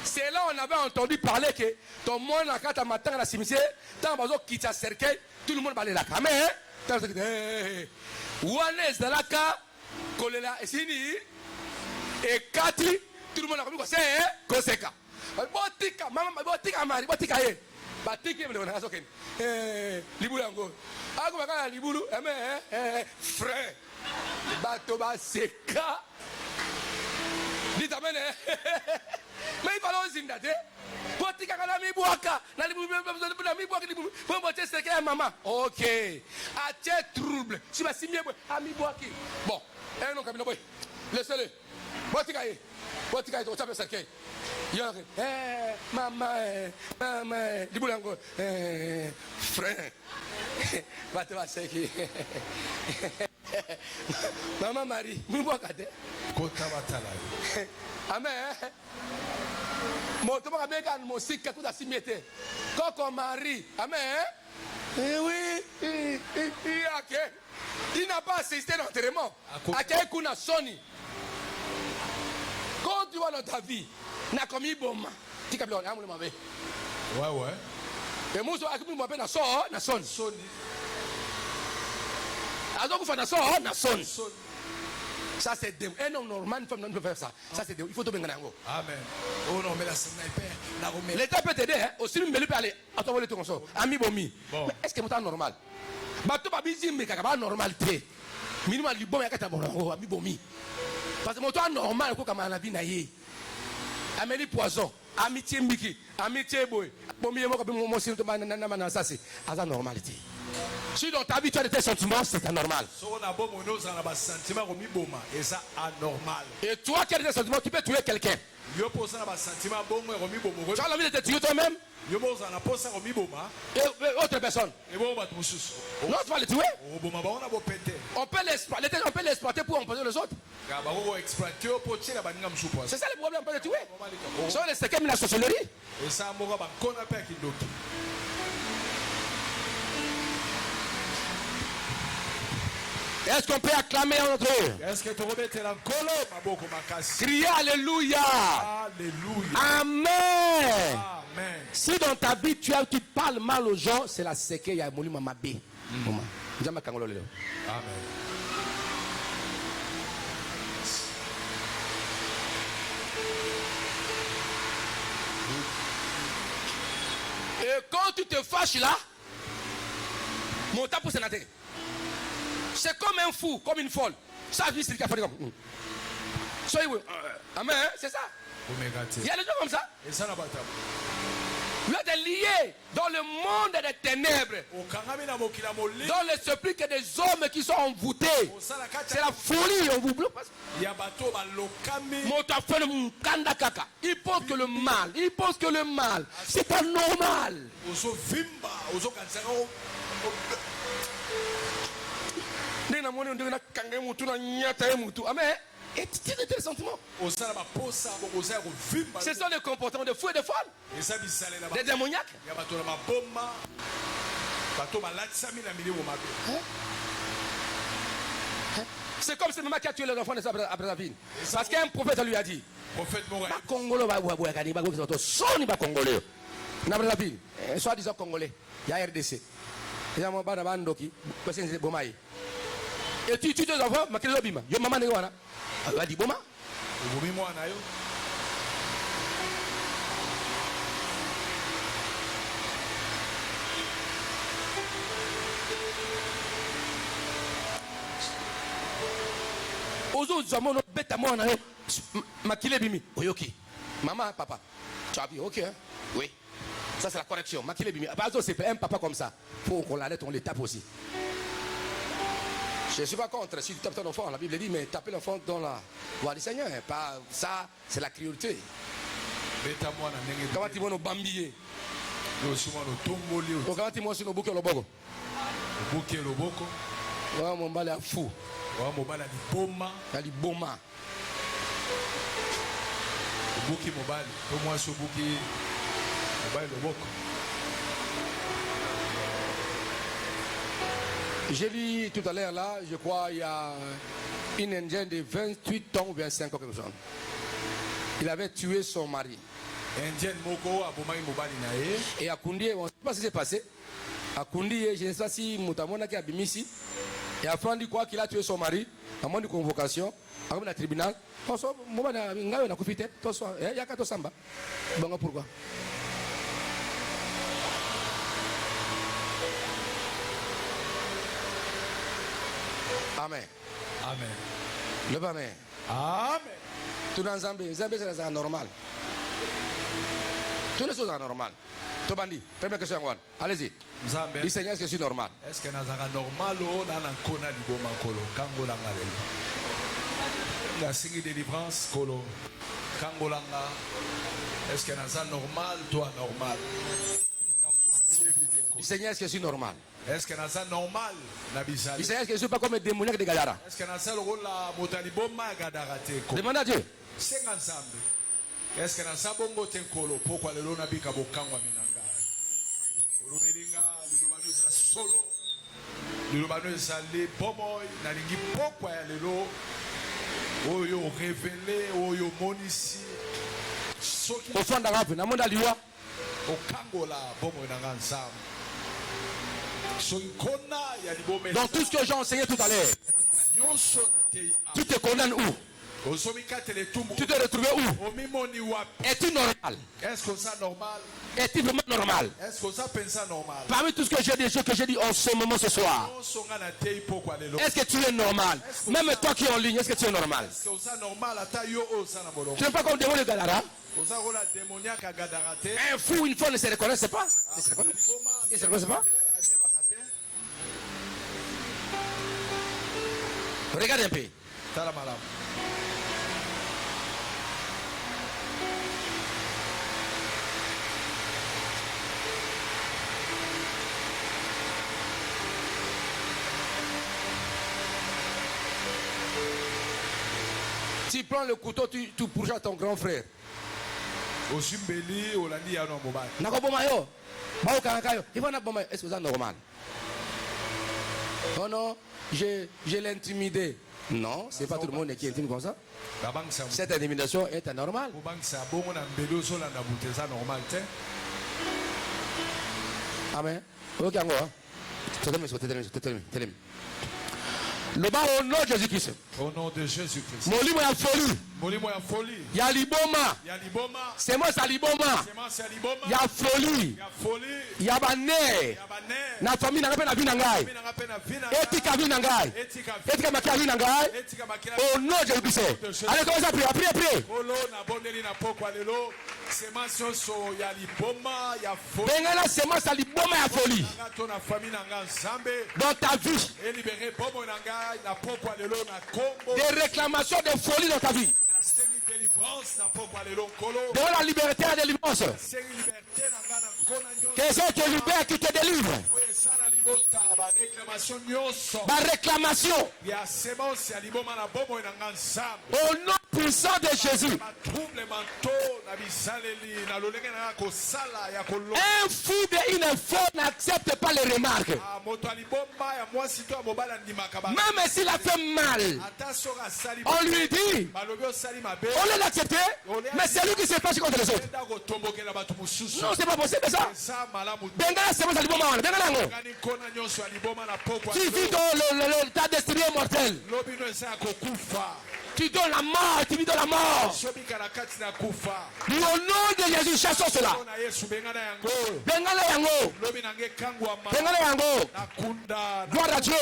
c'est là on avait entendu parler que ton monde en cas de matin à la cimetière, tant que tu as cercueil, tout le monde va aller là. Mais, Wanes de la cas, Kolela et Sini, et Kati, tout le monde a compris quoi c'est, Koseka. Botika, maman, botika, Marie, botika, Batika, le on a soké. Libulango. Ah, comment on a Libulu, frère, Batoba Seka. Dites amen. Mais il fallait aussi ndater. Botika kana mi boaka. Na mi boaka ni bo bote seke maman. OK. A tête trouble. Si ba simie bo a mi boaki. Bon, non kamino boy. Laissez-le. Botika e. Botika e to tape seke. Yo maman, maman, dibulango. Frère. Bate ba seke. Maman Marie, mi boaka te. Kota batala. Amen. Moto m'a bien quand musique tout a simité. Coco Marie. Amen. Oui. Il n'a pas assisté à l'enterrement. À quel coup n'a sonné. Quand tu vois dans ta vie, n'a commis bon. Tu as bien amour m'avait. Ouais. Et moi je vais m'appeler na son. Sonny. Alors vous faites na son. Ça c'est démon. Un homme normal, une femme ne peut faire ça. Ça c'est démon. Il faut tout bien gagner. Amen. Oh non, mais la sniper. L'État peut t'aider. Aussi, il peut aller. Attends, on va le comme ça. Ami Bomi. Mais est-ce que c'est normal? Bateau pas bizim, mais c'est normalité. Minimum, il bon, il y a bon. Ami Bomi. Parce que mon temps normal, comme on a vu naïe. Amélie Poison. Amitié Miki. Amitié Boy. Bomi, moi, comme mon signe, ça c'est la normalité. Si dans ta vie tu as tes sentiments, c'est anormal. Et toi qui as des sentiments, tu peux tuer quelqu'un. Tu as envie de te tuer toi-même. Et autre personne. Non, tu vas les tuer. On peut l'exploiter pour empoisonner les autres. C'est ça le problème, on peut les tuer. C'est comme la sorcellerie. Est-ce qu'on peut acclamer en notre Dieu? Est-ce que tu remets la colonne? Crier Alléluia. Amen. Si dans ta vie tu parles mal aux gens, c'est la séquelle. Il y a un mama B. Amen. Et quand tu te fâches là, mon temps pour sénateur. C'est comme un fou, comme une folle. Ça vie c'est le café comme. Soyez amen, c'est ça. Il y a des gens comme ça. Vous êtes liés dans le monde des ténèbres. Dans l'esprit que des hommes qui sont envoûtés. C'est la folie, on vous bloque. Il pense que le mal, c'est pas normal. Amen. Et tu as des sentiments. Ce sont des comportements de fou et de folle. Des démoniaques. C'est comme ce maman qui a tué les enfants de Abraham. Parce qu'un prophète lui a dit Congolais soit disant Congolais. Il y a RDC. Il y a mon banabandoki. Et tu tues tes enfants, ma kilo bima. Yo maman n'est pas. Elle a dit Boma. Ozo Zamono beta mona yo. Makile bimi. Oyoki. Maman, papa. Tu as vu, ok, hein? Oui. Ça c'est la correction. Makile bimi. Bazo c'est un papa comme ça. Faut qu'on l'arrête, on les tape aussi. Je ne suis pas contre. Si tu tapes ton enfant, la Bible dit, mais taper l'enfant dans la voie du Seigneur. Pas ça, c'est la cruauté. Comment tu vois nos bambillés? Comment tu vois nos bouquets le bogo? Bouquet le boko. Ouais, mon bal est fou. Ouais, mon bal est boma. Il y a boma. Bouquet mobile. Pour moi, ce bouquet mobile le boko. J'ai lu tout à l'heure là, je crois, il y a une Indienne de 28 ans ou 25 ans, quelque chose. Il avait tué son mari. Et à Koundie, on ne sait pas ce qui s'est passé. À Koundie, je ne sais pas si Moutamona qui a bimisi. Et à fin, il dit quoi qu'il a tué son mari, à moins de convocation, à un tribunal. Il y a qu'à samba. Bon, pourquoi? Amen. Amen. Le Amen. Amen. Tout dans Zambie, Zambie c'est anormal. Toutes les choses sont anormales. Tobandi, première question. Allez-y. Le Seigneur, est-ce que c'est normal? Est-ce que c'est normal ou dans un kona liboma kolo kangolanga lelo? La signe délivrance kolo kangolanga. Est-ce que c'est normal toi normal? Le Seigneur, est-ce que c'est normal? Est-ce que c'est normal? Le Seigneur, est-ce que je ne suis pas comme un démoniaque de Gadara? Est-ce que c'est le rôle la motaliboma gadarate? Demande à Dieu. C'est ensemble. Est-ce que c'est bongo tenkolo? Pourquoi le lona bika bokangwa minanga? Olubelinga lilobano za solo. Lilobano za le bomoy na lingi pourquoi ya lelo? Oyo révélé, oyo monisi. Soki Au fond d'Arabe, na monde aliwa. okangola bomoy nanga ensemble. Dans tout ce que j'ai enseigné tout à l'heure, tu te condamnes où? Tu te retrouves où? Es-tu normal? Est-ce que ça normal? Est-il vraiment normal? Est-ce que ça pense normal? Parmi tout ce que j'ai dit, ce que j'ai dit en ce moment ce soir, est-ce que tu es normal? Même toi qui es en ligne, est-ce que tu es normal? Tu n'es pas comme le démon de Gadara? Un fou, une fois, ne se reconnaissent pas. Il ne se reconnaissent pas. Regarde un peu. Tu prends le couteau, tu pourchases ton grand frère. Est-ce que c'est normal? Oh non, je l'ai non, c'est pas tout le monde qui intime comme ça. Cette intimidation est anormale. Amen. Ok, le bas au nom de Jésus-Christ. Au nom de Jésus-Christ. Molimo ya folie. Molimo ya folie. Ya liboma. Ya liboma. C'est moi ça liboma. Ya folie. Ya folie. Ya bané. Na famille na na vina ngai. Etika vina ngai. Etika makia vina ngai. Au nom de Jésus-Christ. Allez commence à prier, prier. Olo na bondeli na pokwa lelo. Semence so ya liboma ya folie. Bengala semence ya liboma ya folie. Na famille na ngambe. Dans ta vie. Et libérer bomo na ngai na pokwa lelo na kombo. Des réclamations de folie dans ta vie. Devant la liberté et la délivrance. Que c'est qui libère, qui te délivre. Ma réclamation. Au nom puissant de Jésus. Un fou et une folle n'acceptent pas les remarques. Même s'il a fait mal, on lui dit, on l'a accepté, mais c'est lui qui se fâche contre les autres. Non, c'est pas possible ça. Tu vis dans ta destinée mortelle. Tu donnes la mort, tu vis dans la mort. Au nom de Jésus, chassons cela. Bengala yango. Bengala yango. Gloire à Dieu.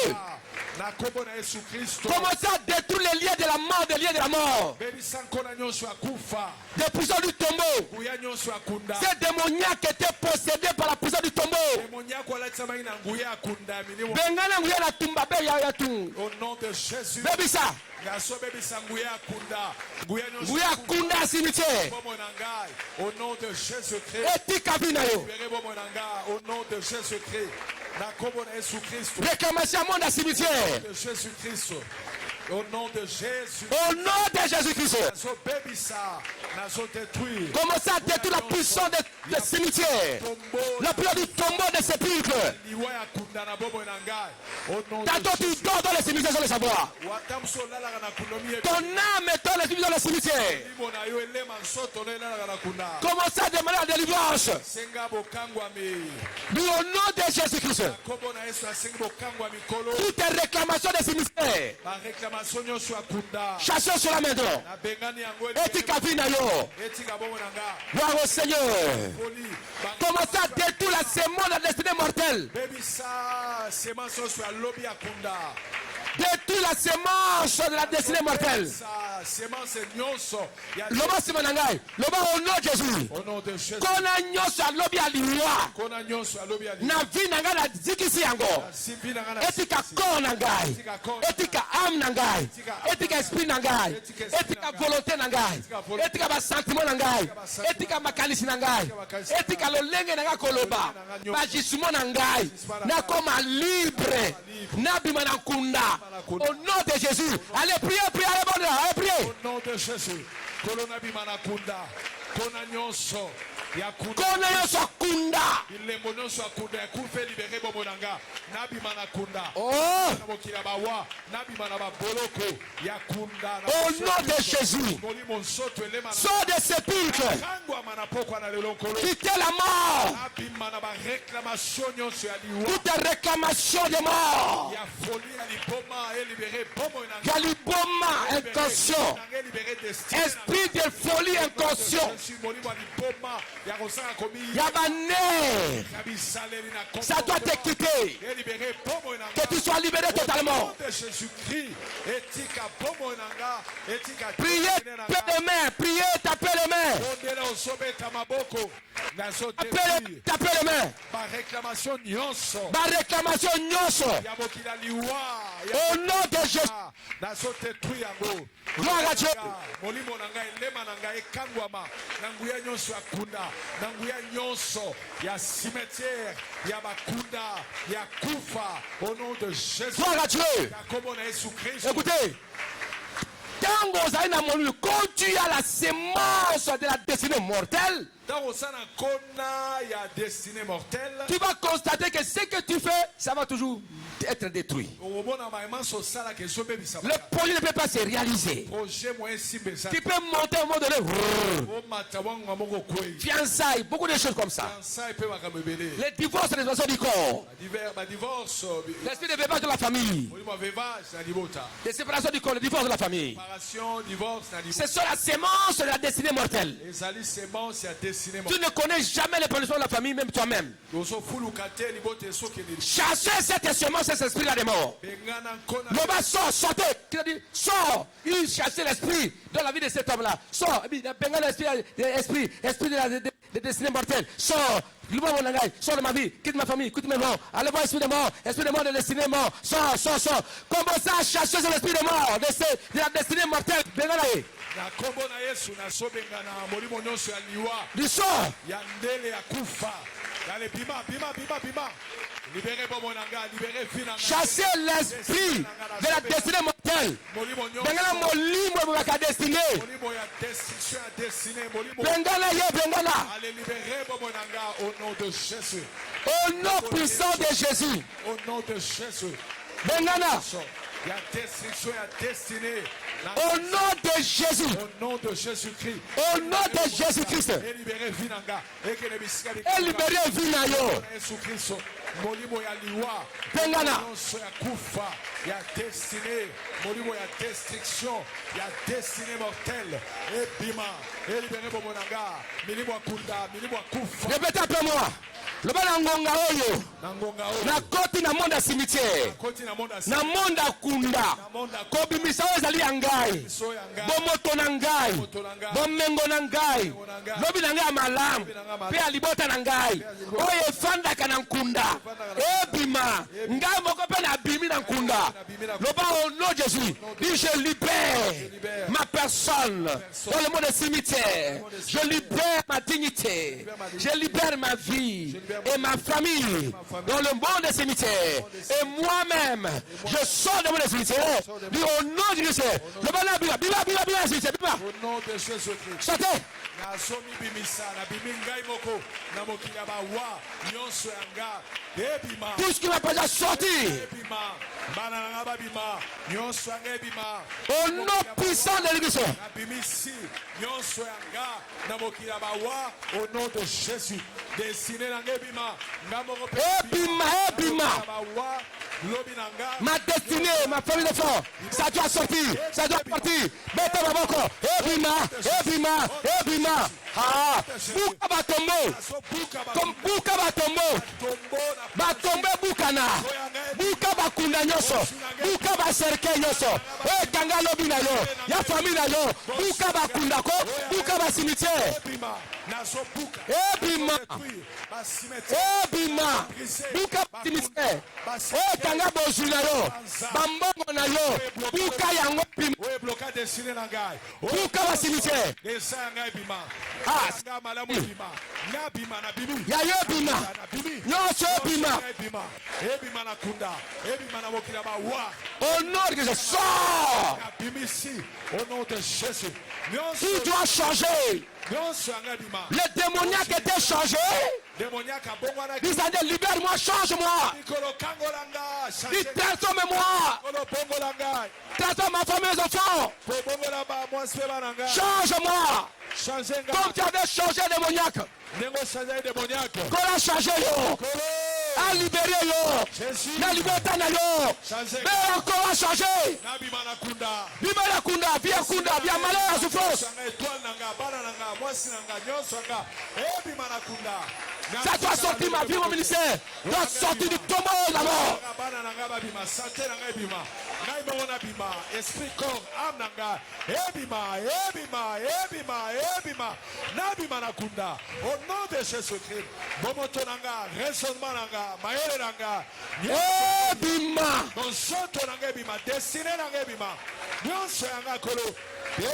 Na kombo na Yesu Kristo. Commencez à détruire les liens de la mort, des liens de la mort. Bebisa nkona nyonso ya kufa. Des prisons du tombeau. Nguya nyonso ya kunda. Ces démoniaques étaient possédés par la prison du tombeau. Démoniaque walaitisa mai na nguya ya kunda minimo. Bengana nguya na tumba be ya tu. Au nom de Jésus. Bebisa. Ngaso bebisa nguya ya kunda. Nguya kunda cimetière. Bomo na ngai. Au nom de Jésus-Christ. Etika bina yo. Libérez bomo na ngai. Au nom de Jésus-Christ. Na kombo na Yesu Kristo. Réclamation à mon cimetière. De Jésus-Christ. Au nom de Jésus. Au nom de Jésus-Christ. Commencez à détruire la puissance des cimetières. La puissance du tombeau des sépulcres. Tantôt tu dors dans les cimetières sans le savoir. Ton âme est dans les cimetières. Commencez à demander la délivrance. Mais au nom de Jésus-Christ. Toutes les réclamations des cimetières. Chassez sur la main droite. Etika vina yo. Gloire au Seigneur. Commencez à détruire la sémence de la destinée mortelle. Détruire la sémence de la destinée mortelle. Loba simanangai. Loba au nom de Jésus. Kona nyoso alobi aliwa. Na vina nga na zikisi yango. Etika kona ngai. Etika am nangai. Etika esprit nangai. Etika volonté nangai. Etika ba sentiment nangai. Etika makanisi nangai. Etika lolenge nanga koloba. Ba jisumo nangai. Na koma libre. Na bima na kunda. Au nom de Jésus. Allez priez, priez, allez priez. Au nom de Jésus. Kolona bima na kunda. Kona nyonso. Kona nyonso kunda. Ilembo nyonso kunda. Kufe libéré bobo nanga. Nabi mana kunda. Oh. Nabokila bawa. Nabi mana ba boloko. Ya kunda. Au nom de Jésus. Sors des sépulcres. Quittez la mort. Toute réclamation de mort. Galiboma inconscient. Esprit de folie inconscient. Yabaner. Ça doit te quitter. Que tu sois libéré totalement. Priez, tapez les mains. Priez, tapez les mains. Tapez les mains. Par réclamation nyonso. Au nom de Jésus. Gloire à Dieu. Molimo nanga elema nanga ekangwama nanguya nyonso ya kunda nanguya nyonso ya cimetière ya bakunda ya kufa au nom de Jésus. Gloire à Dieu. Écoutez. Quand tu as la sémence de la destinée mortelle, tu vas constater que ce que tu fais, ça va toujours être détruit. Le projet ne peut pas se réaliser. Tu peux monter au monde de fiançailles, beaucoup de choses comme ça. Les divorces des oiseaux du corps. L'esprit de vévage de la famille. Les séparations du corps, le divorce de la famille. Ce sont la sémence de la destinée mortelle. Tu ne connais jamais les prédictions de la famille, même toi-même. Chassez cette sémence, cet esprit-là de mort. L'homme sort, sortez. Il a dit, sort. Il chassait l'esprit dans la vie de cet homme-là. Sort. Esprit de la destinée mortelle. Sort. Sors de ma vie, quitte ma famille, quitte mes morts. Allez voir l'esprit de mort de destinée mort. Sors. Commencez à chasser cet esprit de mort, de la destinée mortelle. Du sort. Chassez l'esprit de la destinée mortelle. Au nom de Jésus. Au nom puissant de Jésus. Au nom de Jésus. Bengana. Il y a destruction, il y a destinée. Au nom de Jésus. Au nom de Jésus-Christ. Au nom de Jésus-Christ. Et libérez Vinanga. Et libérez Vinayo. molimo ya liwa Pengana. nyonso ya kufa ya destiné molimo ya destruction ya destiné mortelle ebima elibere bomonanga milimo ya kunda milimo ya kufa. Répétez après moi. Le bana ngonga oyo. Na ngonga oyo Na koti na monde ya cimetière. koti na monde Na monde ya kunda. Kobimisa oyo ezali ya ngai. Bomoto na ngai. Bomengo na ngai. Lobi na ngai ya malamu. Pe ya libota na ngai. Oyo efandaka na nkunda. Ebima. Ngai moko pe na bimi na nkunda. Loba au nom de Jésus. Dis je libère ma personne dans le monde de cimetière. Je libère ma dignité. Je libère ma vie et ma famille dans le monde des cimetières. Et moi-même, je sors du monde des cimetières. Dis au nom de Jésus. Le bala biba biba biba biba cimetière biba. au nom de Jésus-Christ. Sortez. Na somi bimisa na bimi ngai moko na mokili ya bawa nyonso ya nga ebima Tout ce qui va pas sortir. ebima bana na nga babima nyonso ya nga ebima Au nom puissant de l'Église. na bimisi nyonso ya nga na mokili ya bawa au nom de Jésus destiné na nga ebima nga moko pe Ebima, ebima. bawa lobi na nga Ma destinée, ma famille de fort, ça doit sortir, ça doit partir. Bête ma boko, ebima, ebima, ebima. Ah, buka batombo, comme buka batombo, batombo bukana, buka bakunda nyoso, buka baserke nyoso. Eh, kanga lobi na yo, ya famille na yo, buka bakunda ko, buka basimitiere. ebima na so buka Ebima, ebima, buka basimitiere. Eh, kanga bozula yo, bambongo na yo, buka yango ebima, oyo bloka destiné na ngai buka basimitiere. esa ya ngai ebima Ah, nga malamu ebima nga bima na bimi ya yo ebima, na bimi nyonso ebima. ebima ebima na kunda ebima na mokili ya bawa Au nom de Jésus, sors. na bimisi au nom de Jésus Tu dois changer. nyonso ya ngai ebima Le démoniaque était changé. demoniaka bongwana Dis à Dieu, libère-moi, change-moi. mikolo kangola nga Dis, transforme-moi. mikolo bongola ngai Transforme ma famille et mes enfants. po bongola bamwasi mpe bana ngai Change-moi. change Comme ngai tu avais changé le démoniaque. ndenge ochange demoniake Qu'on a changé yo. kolo A libéré yo. Jésus Na liberté na yo. change Mais encore a changé. nabima na kunda Vive la kunda, viens kunda, viens malheur à souffrance. nyonso ya ngai étoile na nga bana na nga mwasi na nga nyonso ya nga ebima na kunda Ça doit sortir ma vie, mon ministère. Doit sortir du tombeau d'abord. bana na nga babima sante na ngai ebima ngai bongo nabima esprit corps ame na nga ebima ebima ebima ebima nabima na kunda au nom de Jésus Christ bomoto na nga raisonnement na nga mayele na nga Ebima. nzoto na nga ebima destiné na nga ebima nyonso ya nga kolo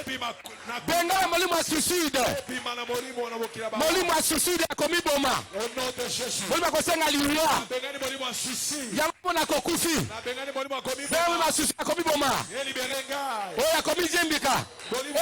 ebima na Benga molimo ya suicide. ebima na molimo na mokili ya ba Molimo ya suicide akomiboma. au nom de Jésus Molimo akosenga liwa. nabengani molimo ya suicide Yango mpo na kokufi. nabengani molimo ya Molimo ya suicide akomiboma. elibere ngai Oyo akomizimbika.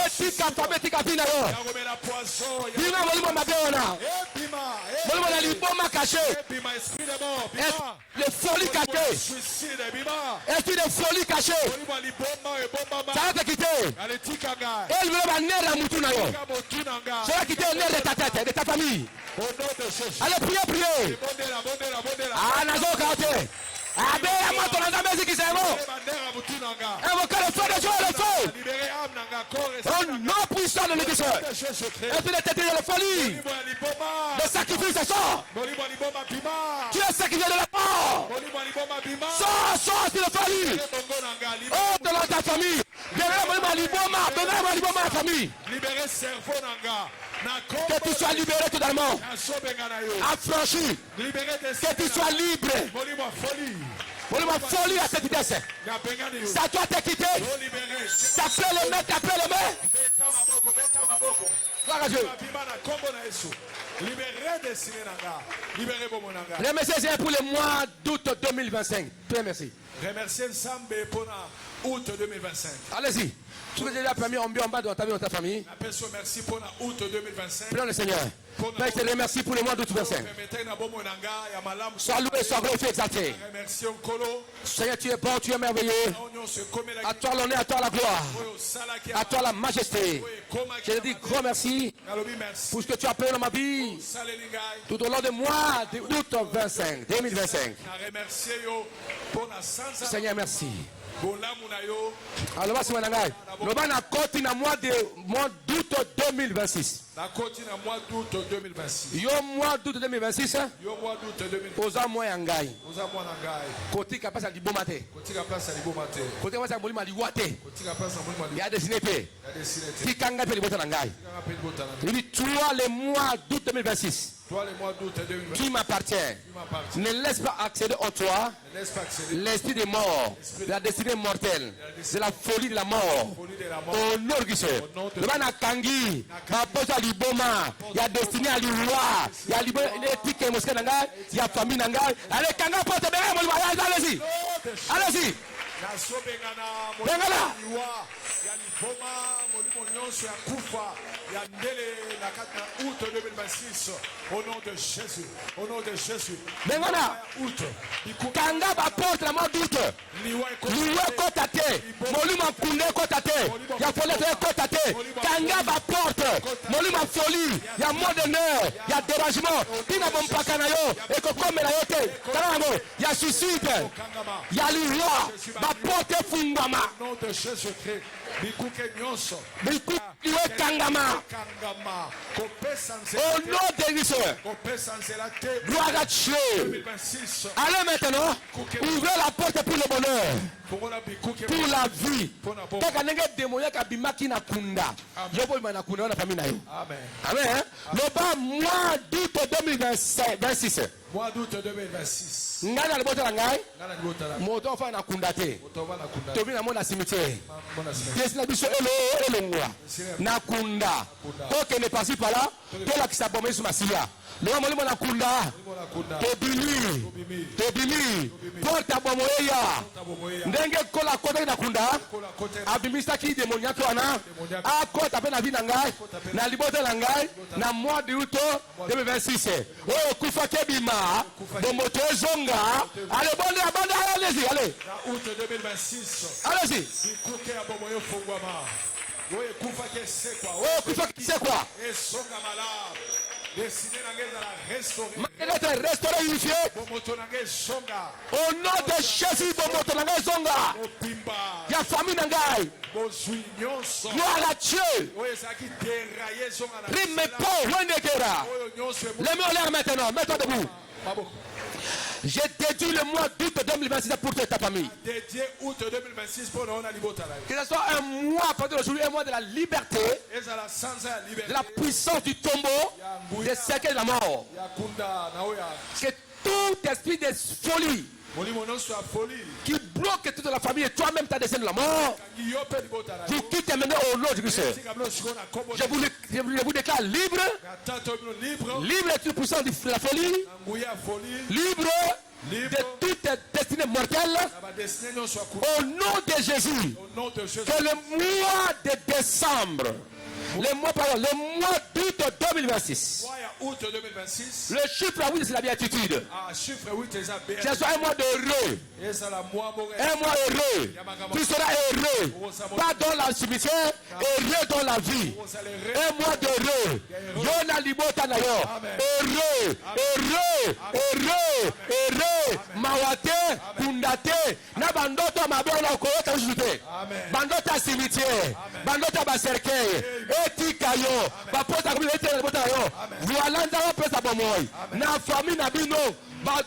Etika fami etika mpina yo. yakomela poison Bima molimo mabe wana. ebima Molimo na liboma caché. ebima esprit de mort bima De folie cachée. suicide bima Esprit de folie cachée. molimo ya liboma ebombama Ça va te quitter. aletika ngai Et il veut ba nerf ya mutu na yo. tika motu na ngai Ça va quitter le nerf de ta tête, de ta famille. au nom de Jésus Allez, priez, priez. bondela bondela bondela Ah, nazoka te. Abela moto na nzambe ezikisa yango. bandera motu na ngai Invoquez le feu de Dieu, le feu. libere ame na ngai corps et Au nom puissant de l'Église. de Jésus Christ Esprit de tête de la folie. molimo ya liboma Le sacrifice sort. molimo ya liboma bima Tu es sacrifié de la mort. molimo ya liboma bima Sors, esprit de folie. bongo na ngai Oh, de dans ta famille. Bénémoine molimo ya liboma. Bénémoine liboma ya famille. libere cerveau na ngai na Que tu sois libéré totalement. nazobenga na yo Affranchi. libere Que tu sois libre. molimo ya folie Molimo ya folie à cette vitesse. nabengani yo Ça doit te quitter. olibere Tapez les mains, tapez les mains. beta maboko beta maboko Gloire à Dieu. babima na kombo na Yesu libere destiné na ngai libere bomo na ngai Remerciez pour le mois d'août 2025. Très merci. remercie nzambe mpona août 2025. Allez-y. Tu veux déjà permis en bas dans ta vie, dans ta famille. Merci pour août 2025. Prions le Seigneur. Père, je te remercie pour le mois d'août 2025. Sois loué, sois glorifié, exalté. Seigneur, tu es bon, tu es merveilleux. À toi l'honneur, à toi la gloire. À toi la majesté. Je te dis grand merci pour ce que tu as fait dans ma vie tout au long du mois d'août 2025. Seigneur, merci. Alors, voici mon engagement. Le ban a continué au mois d'août 2026. Yo mois d'août 2026. Oza mois yangai. Côté capable de libomate. Côté capable de libomate. Il y a dessiné pe. Qui kanga pe libota nangai. Il dit toi le mois d'août 2026. Qui m'appartient. Ne laisse pas accéder en toi l'esprit des morts, de la destinée mortelle, de la folie de la mort. Au nom de Jésus. Le ban a kangi. Ma pose à liboma. Il y a destiné à l'ivoire. Il y a l'éthique et mosquée nangai. Il y a famille nangai. Allez, kanga porte bien. Allez-y. Allez-y. Bengala. Au nom de Jésus. Au nom de Jésus. Bengala. Kanga va porte la mort d'août. Liwe kotate. Molima kunde kotate. Il y a folie de kotate. Kanga va porte. Molima folie. Il y a mort d'honneur. Il y a dérangement. Il y a bon pakanayo. Et que comme la yote. Il y a suicide. Il y a l'ivoire. Va porte fungama. Au nom de Jésus-Christ. Kangama. Au nom de Jésus. Gloire à Dieu. Allez maintenant. Ouvrez la porte pour le bonheur. Pour la vie. Amen. Le bas mois d'août 2026. Mois d'août 2026. Ngana le bota ngai. Moto fa na kunda te. To bi na mona cimetière. Desina biso elo ngwa. Na kunda. Ko ke ne pasi pala. To la kisa bombe su masiya. Le mo na kunda. To bili. Porta bomoya. Ndenge kola kote na kunda. Abimisa ki demoniaque wana. A kota pe na vi na ngai. Na libota na ngai. Na mois d'août 2026. Oh kufa kebima. Bomoto zonga. Allez, allez-y, allez. Août 2026. Allez-y. C'est quoi? Restaurer unifié. Au nom de Jésus, Bomoto Nangai Zonga. Il y a famille Nangai. Gloire à Dieu. Rime pas, Wendekera. Les mots l'air maintenant, mets-toi debout. J'ai dédié le mois d'août 2026 pour ta famille. Dédié août 2026 pour que ce soit un mois à partir d'aujourd'hui, un mois de la liberté, de la puissance du tombeau, des cercueils de la mort. Que tout esprit de folie qui bloque toute la famille et toi-même ta destinée de la mort, vous quittez maintenant au nom de Christ. Je vous déclare libre de toute puissance de la folie, libre de toute destinée mortelle, au nom de Jésus. Que le mois de décembre, le mois d'août 2026. Le chiffre 8 c'est la béatitude. Ce soit un mois heureux. Un mois heureux. Tu seras heureux. Pas dans la cimetière, heureux dans la vie. Un mois d'heureux. Yona libota na yo. Heureux. Mawate, kundate. Na bandoto mabona okota ujute. Bandota cimetière. Bandota baserkei. Etikayo. Bapota kubilete libota yo. Voilà nzaba pesa bomoy. Na famille na bino.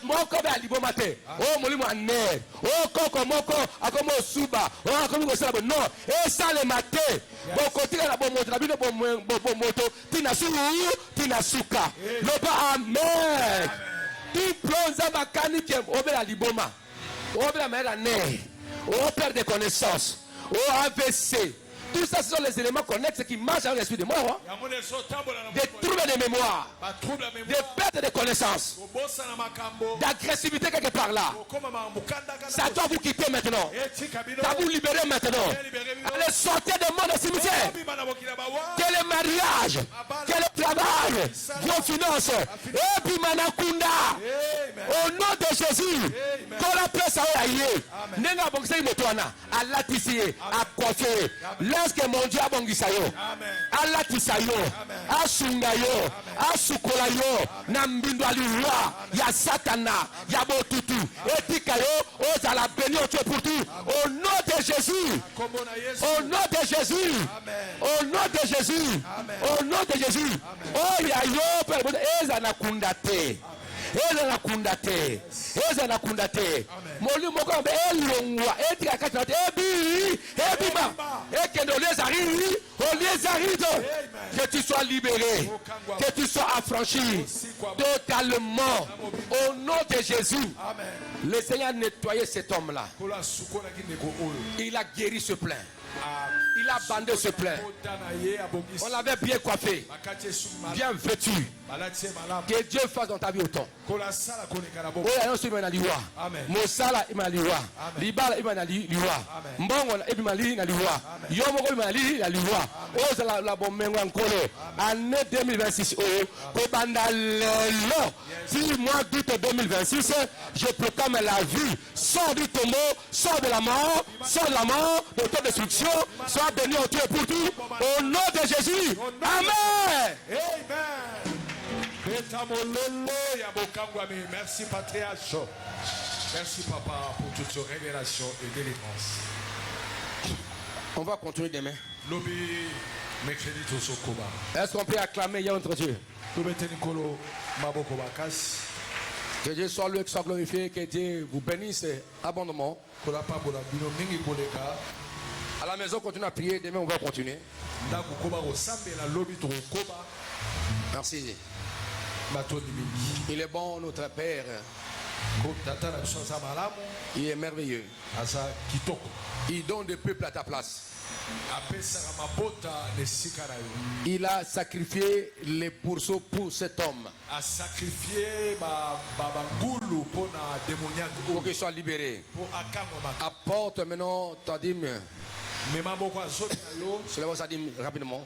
Moko be alibomate. Oh molimo aner. Oh koko moko akomo suba. Oh akomo sala no. E sale mate. Boko tika na bomoto na bino bomoto. Tina suru, tina suka. Loba amen. Tu plonza bakani ke obe aliboma. Obe la mère aner. Oh père de connaissance. Oh AVC. Tout ça, ce sont les éléments connexes qui marchent avec l'esprit de mort. Hein? Des troubles de mémoire, des pertes de connaissances, d'agressivité quelque part là. Ça doit vous quitter maintenant. Ça vous libérer maintenant. Allez sortir du monde du cimetière. Quel est le mariage? Quel est le travail? Vos finances. Et puis Manakunda. Au nom de Jésus. Qu'on appelle ça aïe. Nenga bongisa imotoana. Allah tisiye. A coiffé. Lorsque mon Dieu a bongisa yo. Allah tisayo. A sungayo. A sukolayo. Nambindo aliwa. Ya satana. Ya botutu. Et tikayo. Ose la béni au Dieu pour tout. Au nom de Jésus. Au nom de Jésus. Au nom de Jésus. Au nom de Jésus. Oh yayo. Eza nakundate. Eza nakundate. Eza nakundate. Molu moko elongwa. Etika katinote. Ebima. Ekendo les arrive. Les arrive. Que tu sois libéré. Que tu sois affranchi. Totalement. Au nom de Jésus. Le Seigneur a nettoyé cet homme-là. Il a guéri ce plein. Il a bandé ce plein. On l'avait bien coiffé, bien vêtu. Que Dieu fasse dans ta vie autant. Année 2026. Si moi d'août 2026, je proclame la vie. Sors du tombeau, sors de la mort, sors de la mort, de toute destruction. Sois béni au Dieu pour tout. Au nom de Jésus. Amen. Merci patriarche. Merci papa pour toutes ces révélations et délivrances. On va continuer demain. Est-ce qu'on peut acclamer Yahweh notre Dieu? Que Dieu soit loué, que soit glorifié, que Dieu vous bénisse abondamment. À la maison, continuez à prier. Demain, on va continuer. Merci. Il est bon, notre Père. Il est merveilleux. Il donne des peuples à ta place. Il a sacrifié les pourceaux pour cet homme. Pour qu'il soit libéré. Apporte maintenant ta dîme. Soulève sa dîme rapidement.